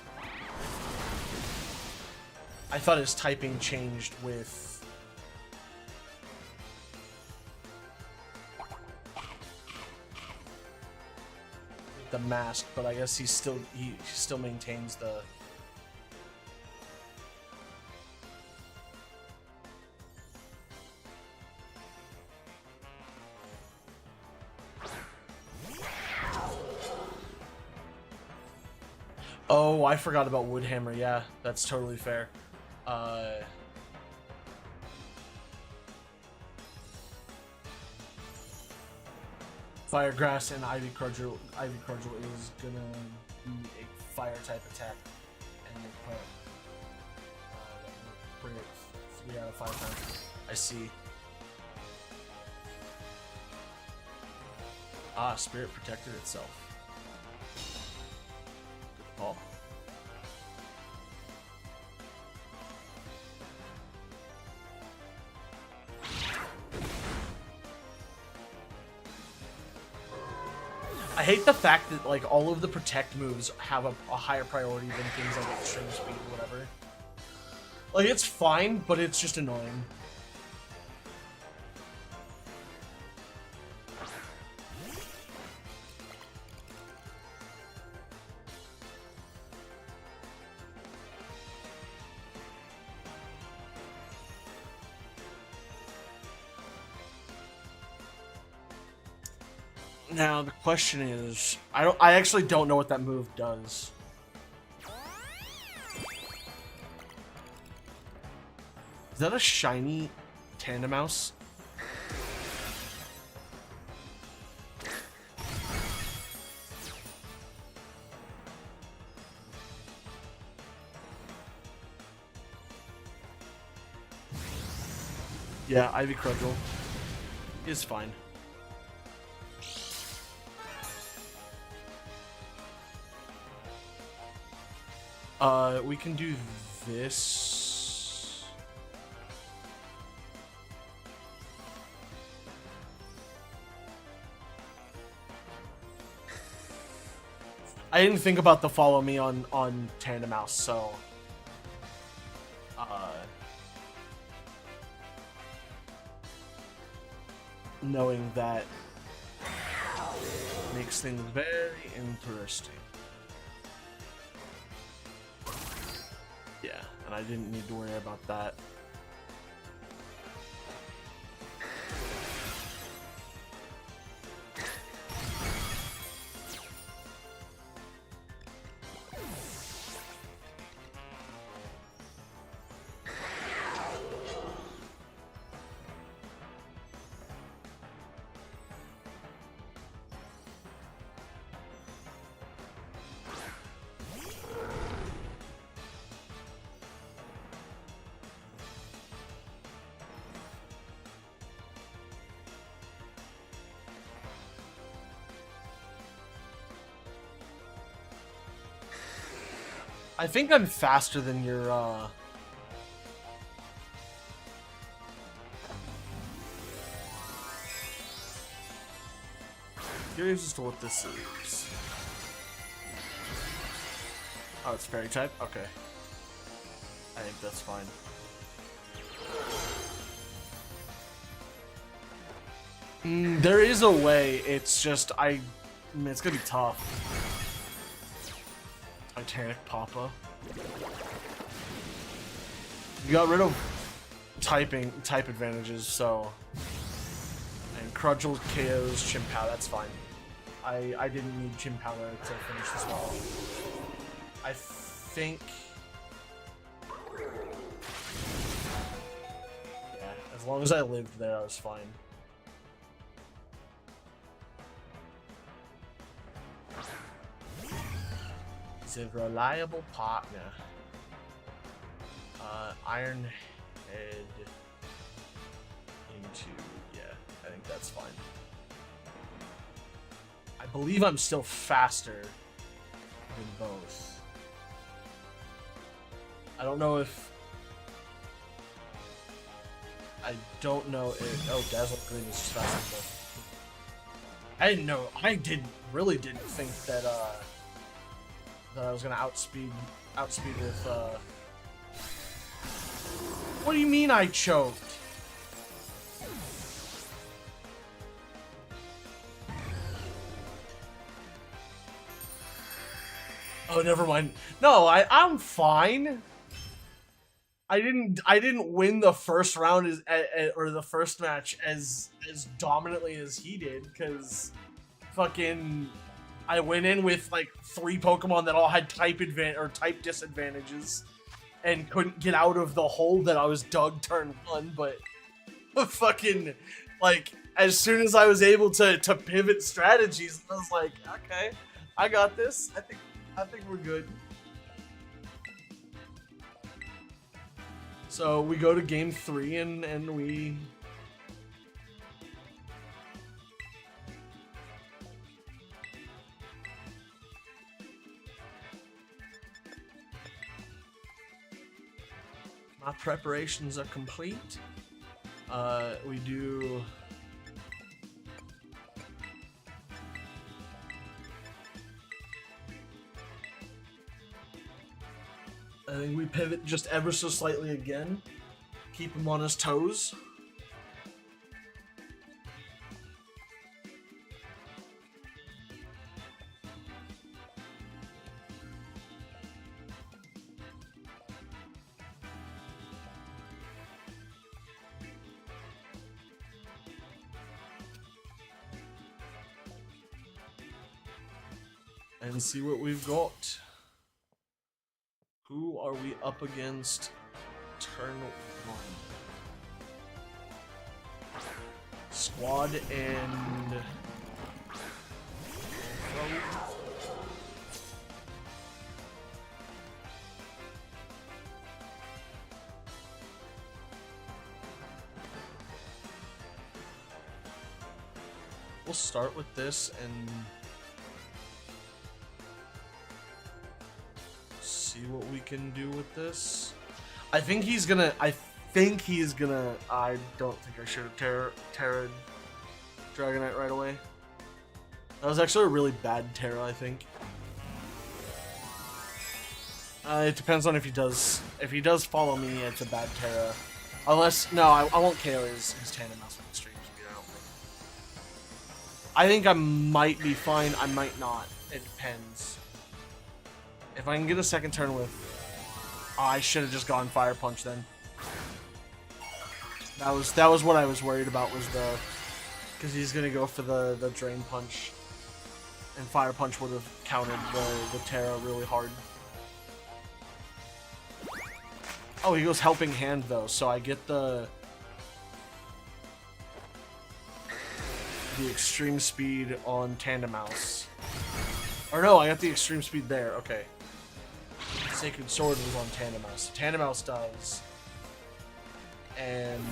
typing changed with the mask, but I guess he still maintains the. Oh, I forgot about Woodhammer. Yeah, that's totally fair. Firegrass and Ivy Cordial. Ivy Cordial is gonna be a fire type attack, and they bring it 3 out of 5 times. I see. Ah, Spirit protected itself. Good call. I hate the fact that like all of the protect moves have a higher priority than things like extreme speed or whatever. Like it's fine, but it's just annoying. Now the question is, I actually don't know what that move does. Is that a shiny Tandem Mouse? Yeah, Ivy Crudgel is fine. We can do this. I didn't think about the follow me on Tandem Mouse, so knowing that makes things very interesting. Yeah, and I didn't need to worry about that. I think I'm faster than your, Curious as to what this is. Oh, it's fairy type? Okay. I think that's fine. There is a way, it's just, I mean, it's gonna be tough. Titanic Papa. You got rid of type advantages, so. And Crudgel KOs Chimpow, that's fine. I didn't need Chimpow to finish this well. I think. Yeah, as long as I lived there, I was fine. He's a reliable partner. Iron Head into, yeah, I think that's fine. I believe I'm still faster than both. I don't know if, oh, Dazzle Green is just faster than both. I didn't know, really didn't think that, that I was gonna outspeed with, What do you mean I choked? Oh, never mind. No, I'm fine. I didn't win the first round or the first match as dominantly as he did, because fucking I went in with like 3 Pokemon that all had type disadvantages and couldn't get out of the hole that I was dug turn 1, but fucking like as soon as I was able to pivot strategies, I was like, okay, I got this. I think we're good. So we go to game 3 and we my preparations are complete. We do I think we pivot just ever so slightly again. Keep him on his toes. And see what we've got. Who are we up against turn 1? Squad and we'll start with this and see what we can do with this. I think he's gonna. I don't think I should have Terra Dragonite right away. That was actually a really bad Terra, I think. It depends on if he does. If he does follow me, it's a bad Terra. Unless, no, I won't KO his Tandem Mouse with Extreme Speed, I don't think. I think I might be fine, I might not. It depends. If I can get a second turn with... Oh, I should have just gone Fire Punch then. That was what I was worried about, was the... Because he's going to go for the Drain Punch. And Fire Punch would have countered the Terra really hard. Oh, he goes Helping Hand, though, so I get the Extreme Speed on Tandem Mouse. Or no, I got the Extreme Speed there, okay. Sacred Sword was on Tandem Mouse. Tandem Mouse dies. And...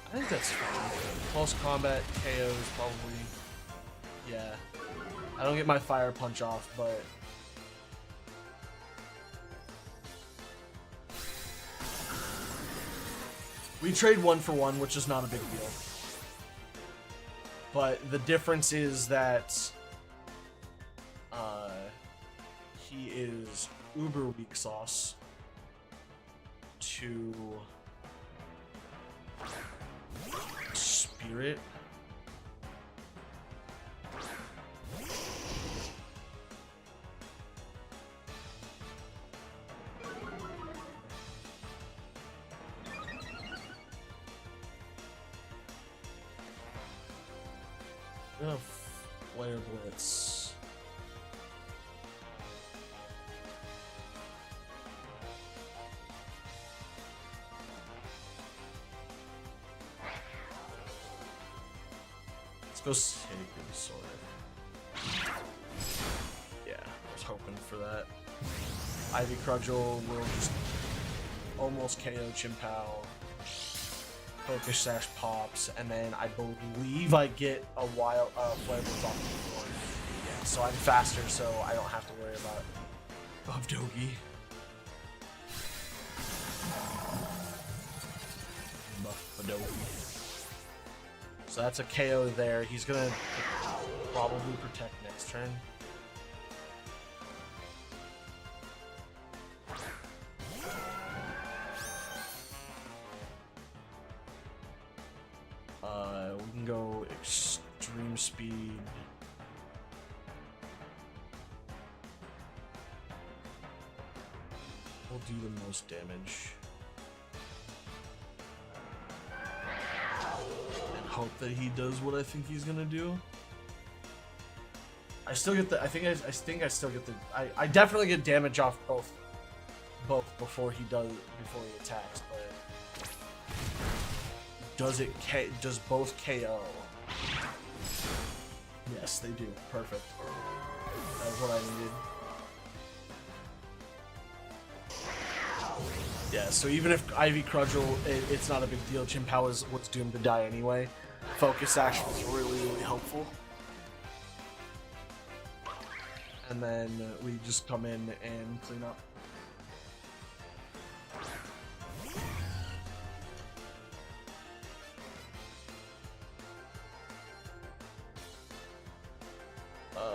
I think that's fine. Close Combat, KOs, probably. Yeah. I don't get my Fire Punch off, but... We trade 1-for-1, which is not a big deal. But the difference is that he is uber weak sauce to Spirit. Flare Blitz. Let's go Sacred Sword. Yeah, I was hoping for that. Ivy Crudgel will just almost KO Chimpao. Focus Sash pops, and then I believe I get a wild Flare Blitz off the board. Yeah, so I'm faster, so I don't have to worry about Buffdogi. So that's a KO there. He's gonna probably protect next turn. We can go Extreme Speed will do the most damage. And hope that he does what I think he's gonna do. I still get the. I think I still get the. I definitely get damage off both before he attacks. But does both KO? Yes, they do. Perfect. That's what I needed. Yeah, so even if Ivy Crudgel, it's not a big deal. Chimpao was doomed to die anyway. Focus Action was really, really helpful. And then we just come in and clean up.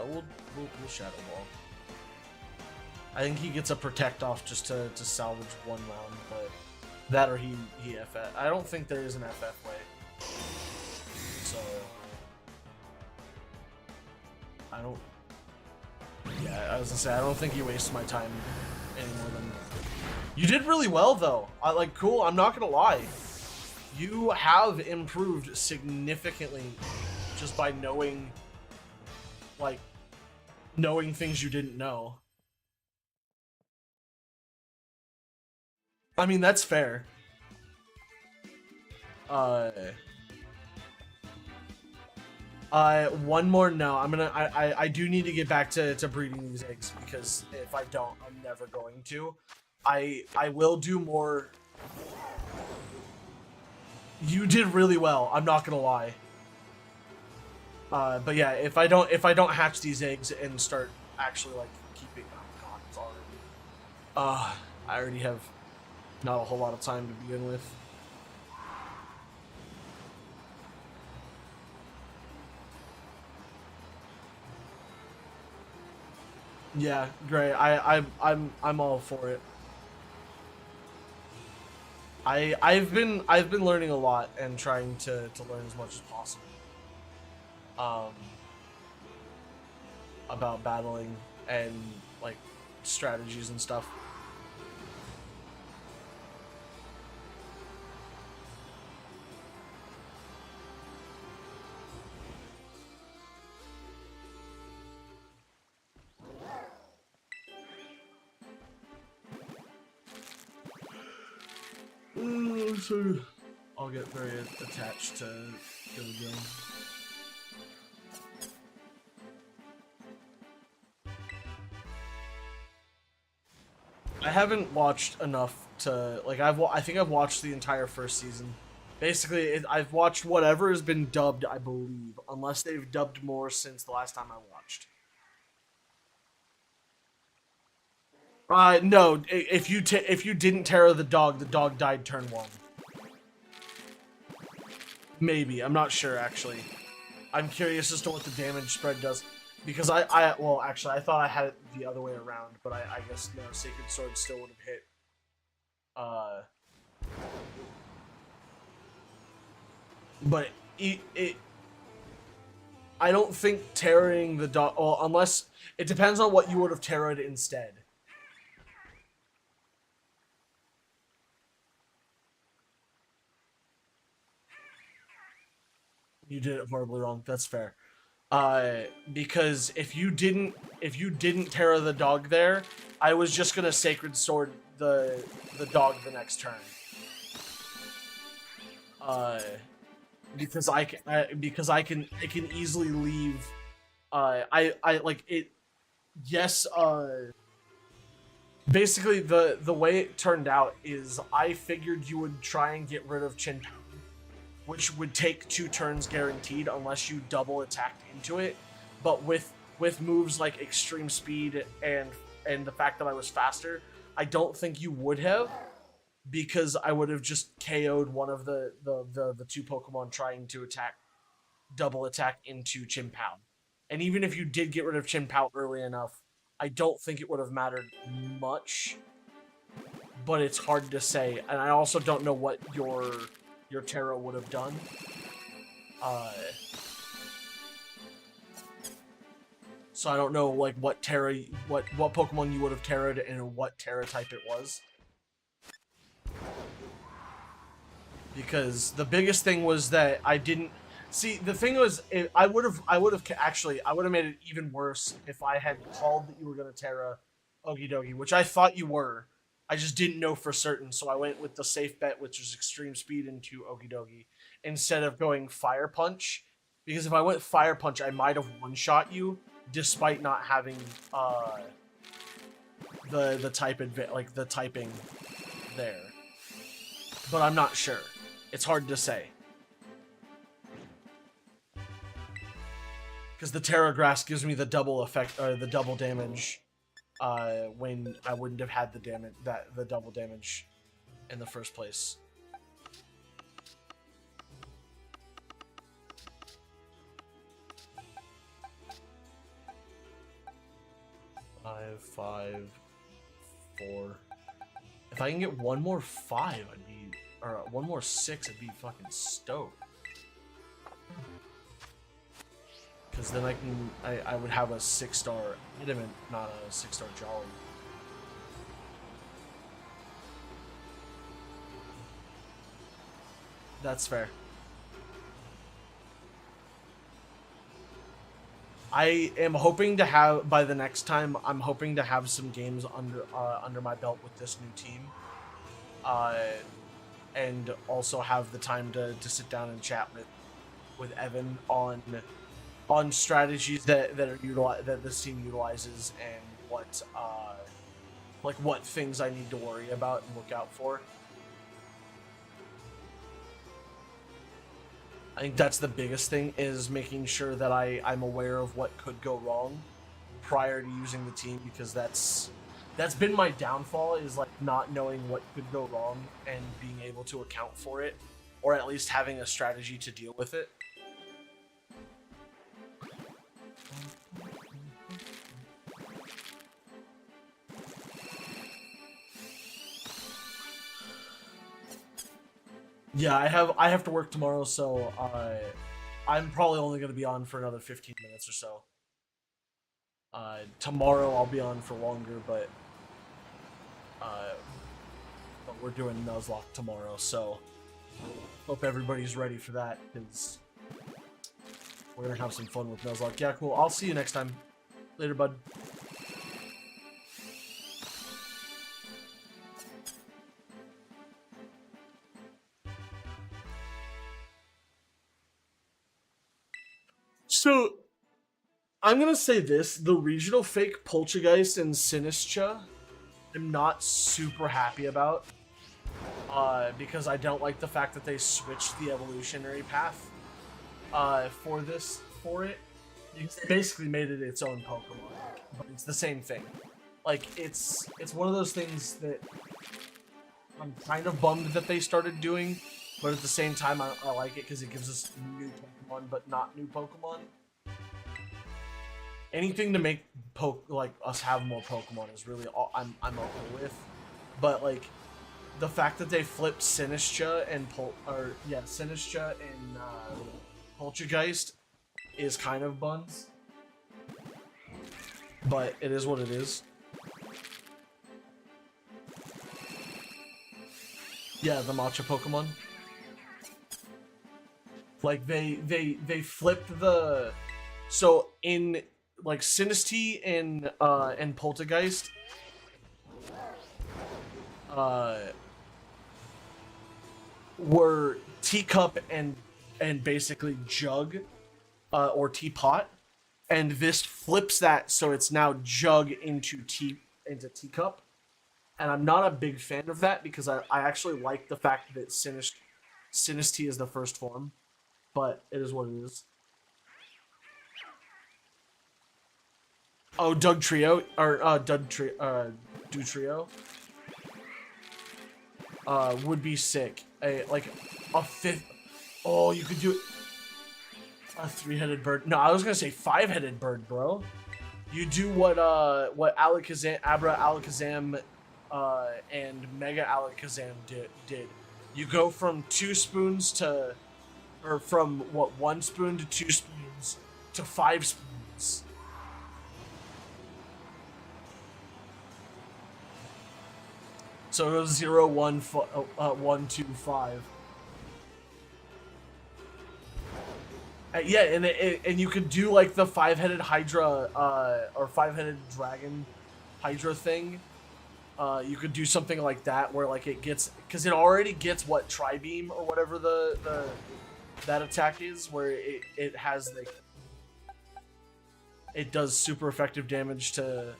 We'll Shadow Ball. I think he gets a Protect off just to salvage one round, but that or he FF. I don't think there is an FF way. So I don't. Yeah, I was gonna say I don't think he wastes my time any more than. You did really well though. Cool. I'm not gonna lie. You have improved significantly just by knowing things you didn't know. I mean, that's fair. One more no. I do need to get back to breeding these eggs because if I don't, I'm never going to. I will do more. You did really well. I'm not gonna lie. But yeah, if I don't hatch these eggs and start actually keeping, oh god, it's already. I already have not a whole lot of time to begin with. Yeah, great. I'm all for it. I've been learning a lot and trying to learn as much as possible. About battling and strategies and stuff. So I'll get very attached to Gilligan. I haven't watched enough to I think I've watched the entire first season. Basically, I've watched whatever has been dubbed, I believe, unless they've dubbed more since the last time I watched. No. If you didn't Terra the dog died turn 1. Maybe. I'm not sure actually. I'm curious as to what the damage spread does. Because well, actually, I thought I had it the other way around, but I guess no, Sacred Sword still would have hit. But I don't think terroring the dog, well, unless it depends on what you would have terrored instead. You did it horribly wrong. That's fair. Because if you didn't terror the dog there, I was just gonna Sacred Sword the dog the next turn. Because I can easily leave. I like it. Yes. Basically, the way it turned out is I figured you would try and get rid of Chin, which would take 2 turns guaranteed unless you double attacked into it. But with moves like Extreme Speed and the fact that I was faster, I don't think you would have, because I would have just KO'd one of the 2 Pokemon trying to double attack into Chimpao. And even if you did get rid of Chimpao early enough, I don't think it would have mattered much. But it's hard to say, and I also don't know what your Terra would have done. So I don't know like what Pokemon you would have terra'd and what Terra type it was. Because the biggest thing was that I didn't see. The thing was, I would have made it even worse if I had called that you were gonna Terra Okidogi, which I thought you were. I just didn't know for certain, so I went with the safe bet, which was Extreme Speed into Okidogi, instead of going Fire Punch. Because if I went Fire Punch, I might have one-shot you, despite not having the typing there. But I'm not sure. It's hard to say. Because the Terra Grass gives me the double effect, or the double damage, when I wouldn't have had the double damage in the first place. Five, 4. If I can get one more 5, or one more 6, I'd be fucking stoked. Because then I would have a 6-star Adamant, not a 6-star Jolly. That's fair. I am hoping to have, by the next time, I'm hoping to have some games under my belt with this new team. And also have the time to sit down and chat with Evan on strategies that this team utilizes, and what things I need to worry about and look out for. I think that's the biggest thing, is making sure that I'm aware of what could go wrong prior to using the team, because that's been my downfall, is like not knowing what could go wrong and being able to account for it, or at least having a strategy to deal with it. Yeah, I have to work tomorrow, so I'm probably only going to be on for another 15 minutes or so. Tomorrow I'll be on for longer, but we're doing Nuzlocke tomorrow, so hope everybody's ready for that, because we're going to have some fun with Nuzlocke. Yeah, cool. I'll see you next time. Later, bud. So, I'm gonna say this: the regional fake Poltergeist and Sinistra, I'm not super happy about, because I don't like the fact that they switched the evolutionary path for it. They basically made it its own Pokemon, but it's the same thing. Like, it's one of those things that I'm kind of bummed that they started doing, but at the same time I like it because it gives us new Pokemon, but not new Pokemon. Anything to make us have more Pokemon is really all I'm okay with. But like, the fact that they flipped Sinistra and Poltergeist is kind of buns. But it is what it is. Yeah, the matcha Pokemon. Like they flipped the, so in like Sinistea and Poltergeist, were teacup and basically jug, or teapot, and this flips that, so it's now jug into teacup, and I'm not a big fan of that, because I actually like the fact that Sinistea is the first form, but it is what it is. Oh, Dugtrio, or Dugtrio, would be sick. Like a 5th. Oh, you could do it. A 3-headed bird. No, I was gonna say 5-headed bird, bro. You do what Alakazam, Abra Alakazam, and Mega Alakazam did. You go from 2 spoons to, or from 1 spoon to 2 spoons to 5 spoons. So it goes 0, 1, 1, 2, 5. Yeah, and you could do like the five-headed Hydra or five-headed dragon Hydra thing. You could do something like that where like it gets, because it already gets what tri-beam or whatever the that attack is, where it has like, it does super effective damage to.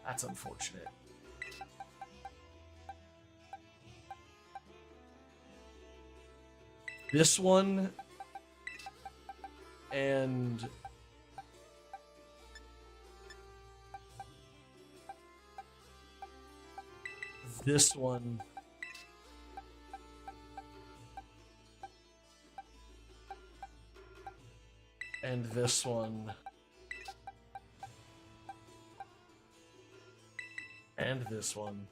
That's unfortunate. This one and this one and this one and this one.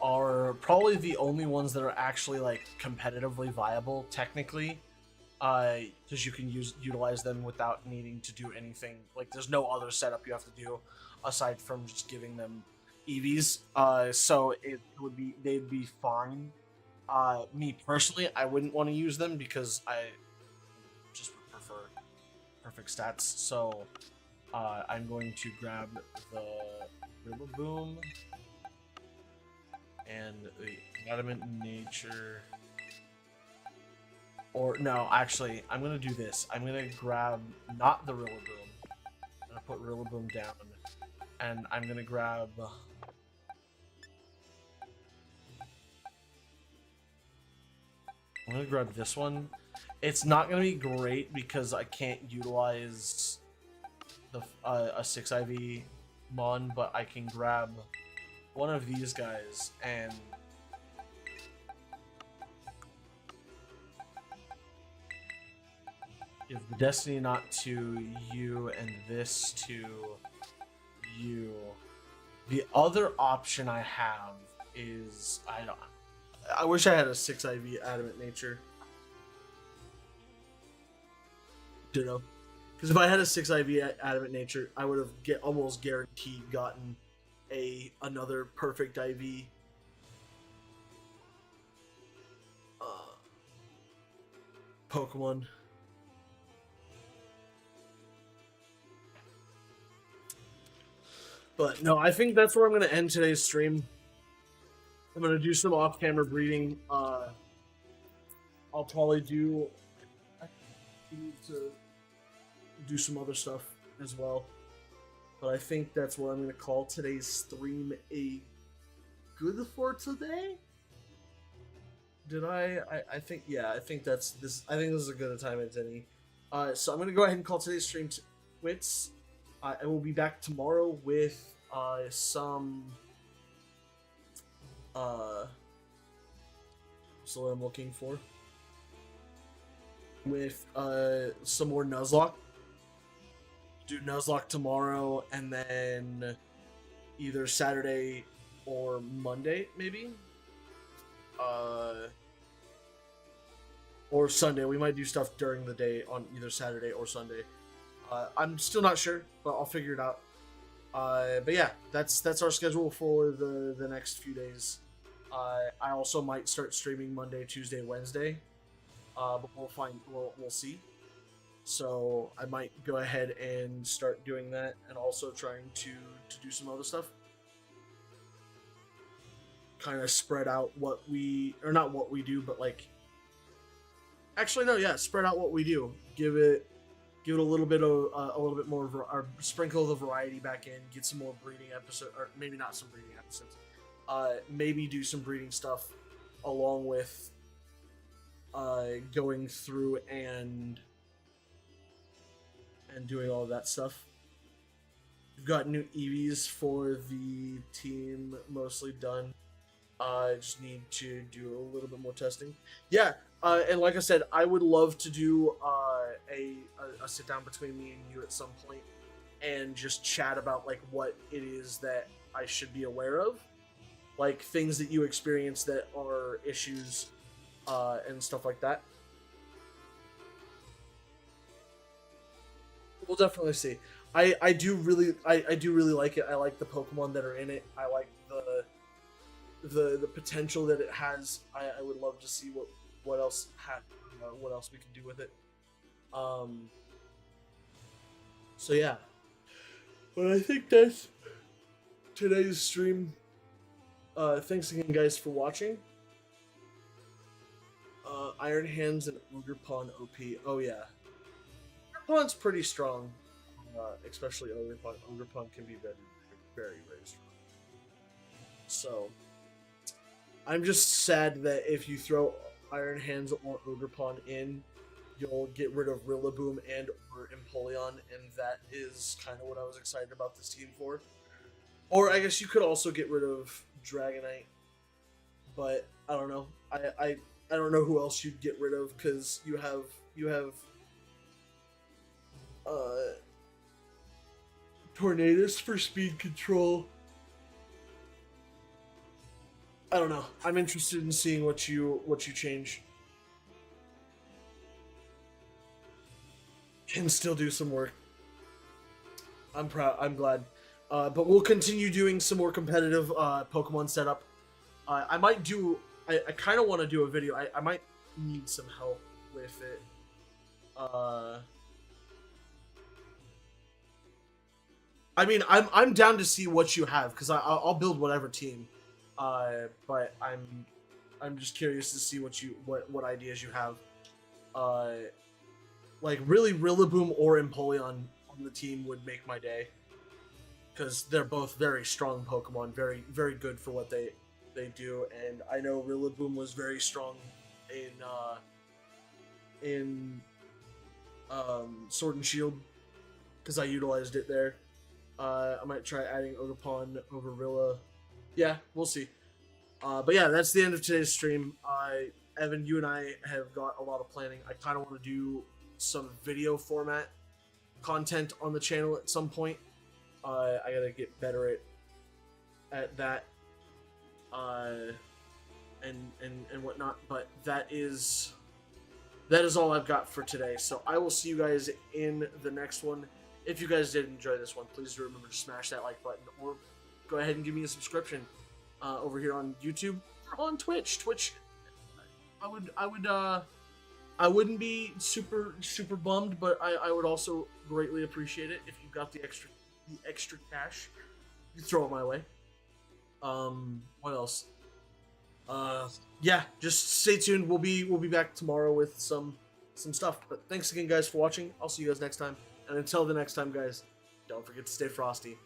Are probably the only ones that are actually like competitively viable technically, because you can utilize them without needing to do anything. Like there's no other setup you have to do aside from just giving them EVs. So it would be, they'd be fine. Me personally, I wouldn't want to use them because I just would prefer perfect stats. So I'm going to grab the Rillaboom and the adamant nature. Or no, actually, I'm gonna do this. I'm gonna grab not the Rillaboom. I'm gonna put Rillaboom down, and I'm gonna grab. I'm gonna grab this one. It's not gonna be great because I can't utilize the a 6 IV Mon, but I can grab one of these guys and give the Destiny Knot to you and this to you. The other option I have is I wish I had a 6 IV Adamant Nature. Ditto. Because if I had a 6 IV Adamant Nature, I would have almost guaranteed gotten another perfect IV. Pokemon. But no, I think that's where I'm gonna end today's stream. I'm gonna do some off-camera breeding. I'll probably do to do some other stuff as well. But I think that's what I'm gonna call today's stream a good for today. Did I think, yeah, I think that's this. I think this is as good a time as any. So I'm gonna go ahead and call today's stream quits. I will be back tomorrow with some what's what I'm looking for, with some more Nuzlocke. Do Nuzlocke tomorrow, and then either Saturday or Monday, maybe. Or Sunday. We might do stuff during the day on either Saturday or Sunday. I'm still not sure, but I'll figure it out. But yeah, that's our schedule for the next few days. I also might start streaming Monday, Tuesday, Wednesday. But we'll see. So I might go ahead and start doing that, and also trying to do some other stuff. Kind of spread out what we, or not what we do, but like, actually no, yeah, spread out what we do. Give it a little bit of a little bit more, or sprinkle the variety back in. Get some more breeding episodes, or maybe not some breeding episodes. Maybe do some breeding stuff along with going through and doing all of that stuff. We've got new EVs for the team mostly done. I just need to do a little bit more testing. Yeah, and like I said, I would love to do a sit down between me and you at some point, and just chat about like what it is that I should be aware of, like things that you experience that are issues, and stuff like that. We'll definitely see. I do really I do really like it. I like the Pokemon that are in it. I like the potential that it has. I would love to see what else what else we can do with it. Um. So yeah, but I think that's today's stream. Thanks again, guys, for watching. Iron Hands and Ogre Pawn OP. Oh yeah, Ogre Pawn's pretty strong, especially Ogre Pawn. Ogre Pawn can be very strong. So I'm just sad that if you throw Iron Hands or Ogre Pawn in, you'll get rid of Rillaboom and or Empoleon, and that is kind of what I was excited about this team for. Or I guess you could also get rid of Dragonite, but I don't know. I don't know who else you'd get rid of, because you have Tornadus for speed control. I don't know. I'm interested in seeing what you change. Can still do some work. I'm proud. I'm glad. But we'll continue doing some more competitive Pokemon setup. I might do. I kind of want to do a video. I might need some help with it. I mean, I'm down to see what you have, because I'll build whatever team. But I'm just curious to see what ideas you have. Like really, Rillaboom or Empoleon on the team would make my day, because they're both very strong Pokemon, very good for what they do. And I know Rillaboom was very strong in Sword and Shield, because I utilized it there. I might try adding Ogerpon over Rilla. Yeah, we'll see. But yeah, that's the end of today's stream. Evan, you and I have got a lot of planning. I kind of want to do some video format content on the channel at some point. I gotta get better at that, and whatnot. But that is all I've got for today. So I will see you guys in the next one. If you guys did enjoy this one, please remember to smash that like button, or go ahead and give me a subscription over here on YouTube or on Twitch. I wouldn't be super bummed, but I would also greatly appreciate it if you got the extra cash. You throw it my way. What else? Yeah, just stay tuned. We'll be back tomorrow with some stuff. But thanks again, guys, for watching. I'll see you guys next time. And until the next time, guys, don't forget to stay frosty.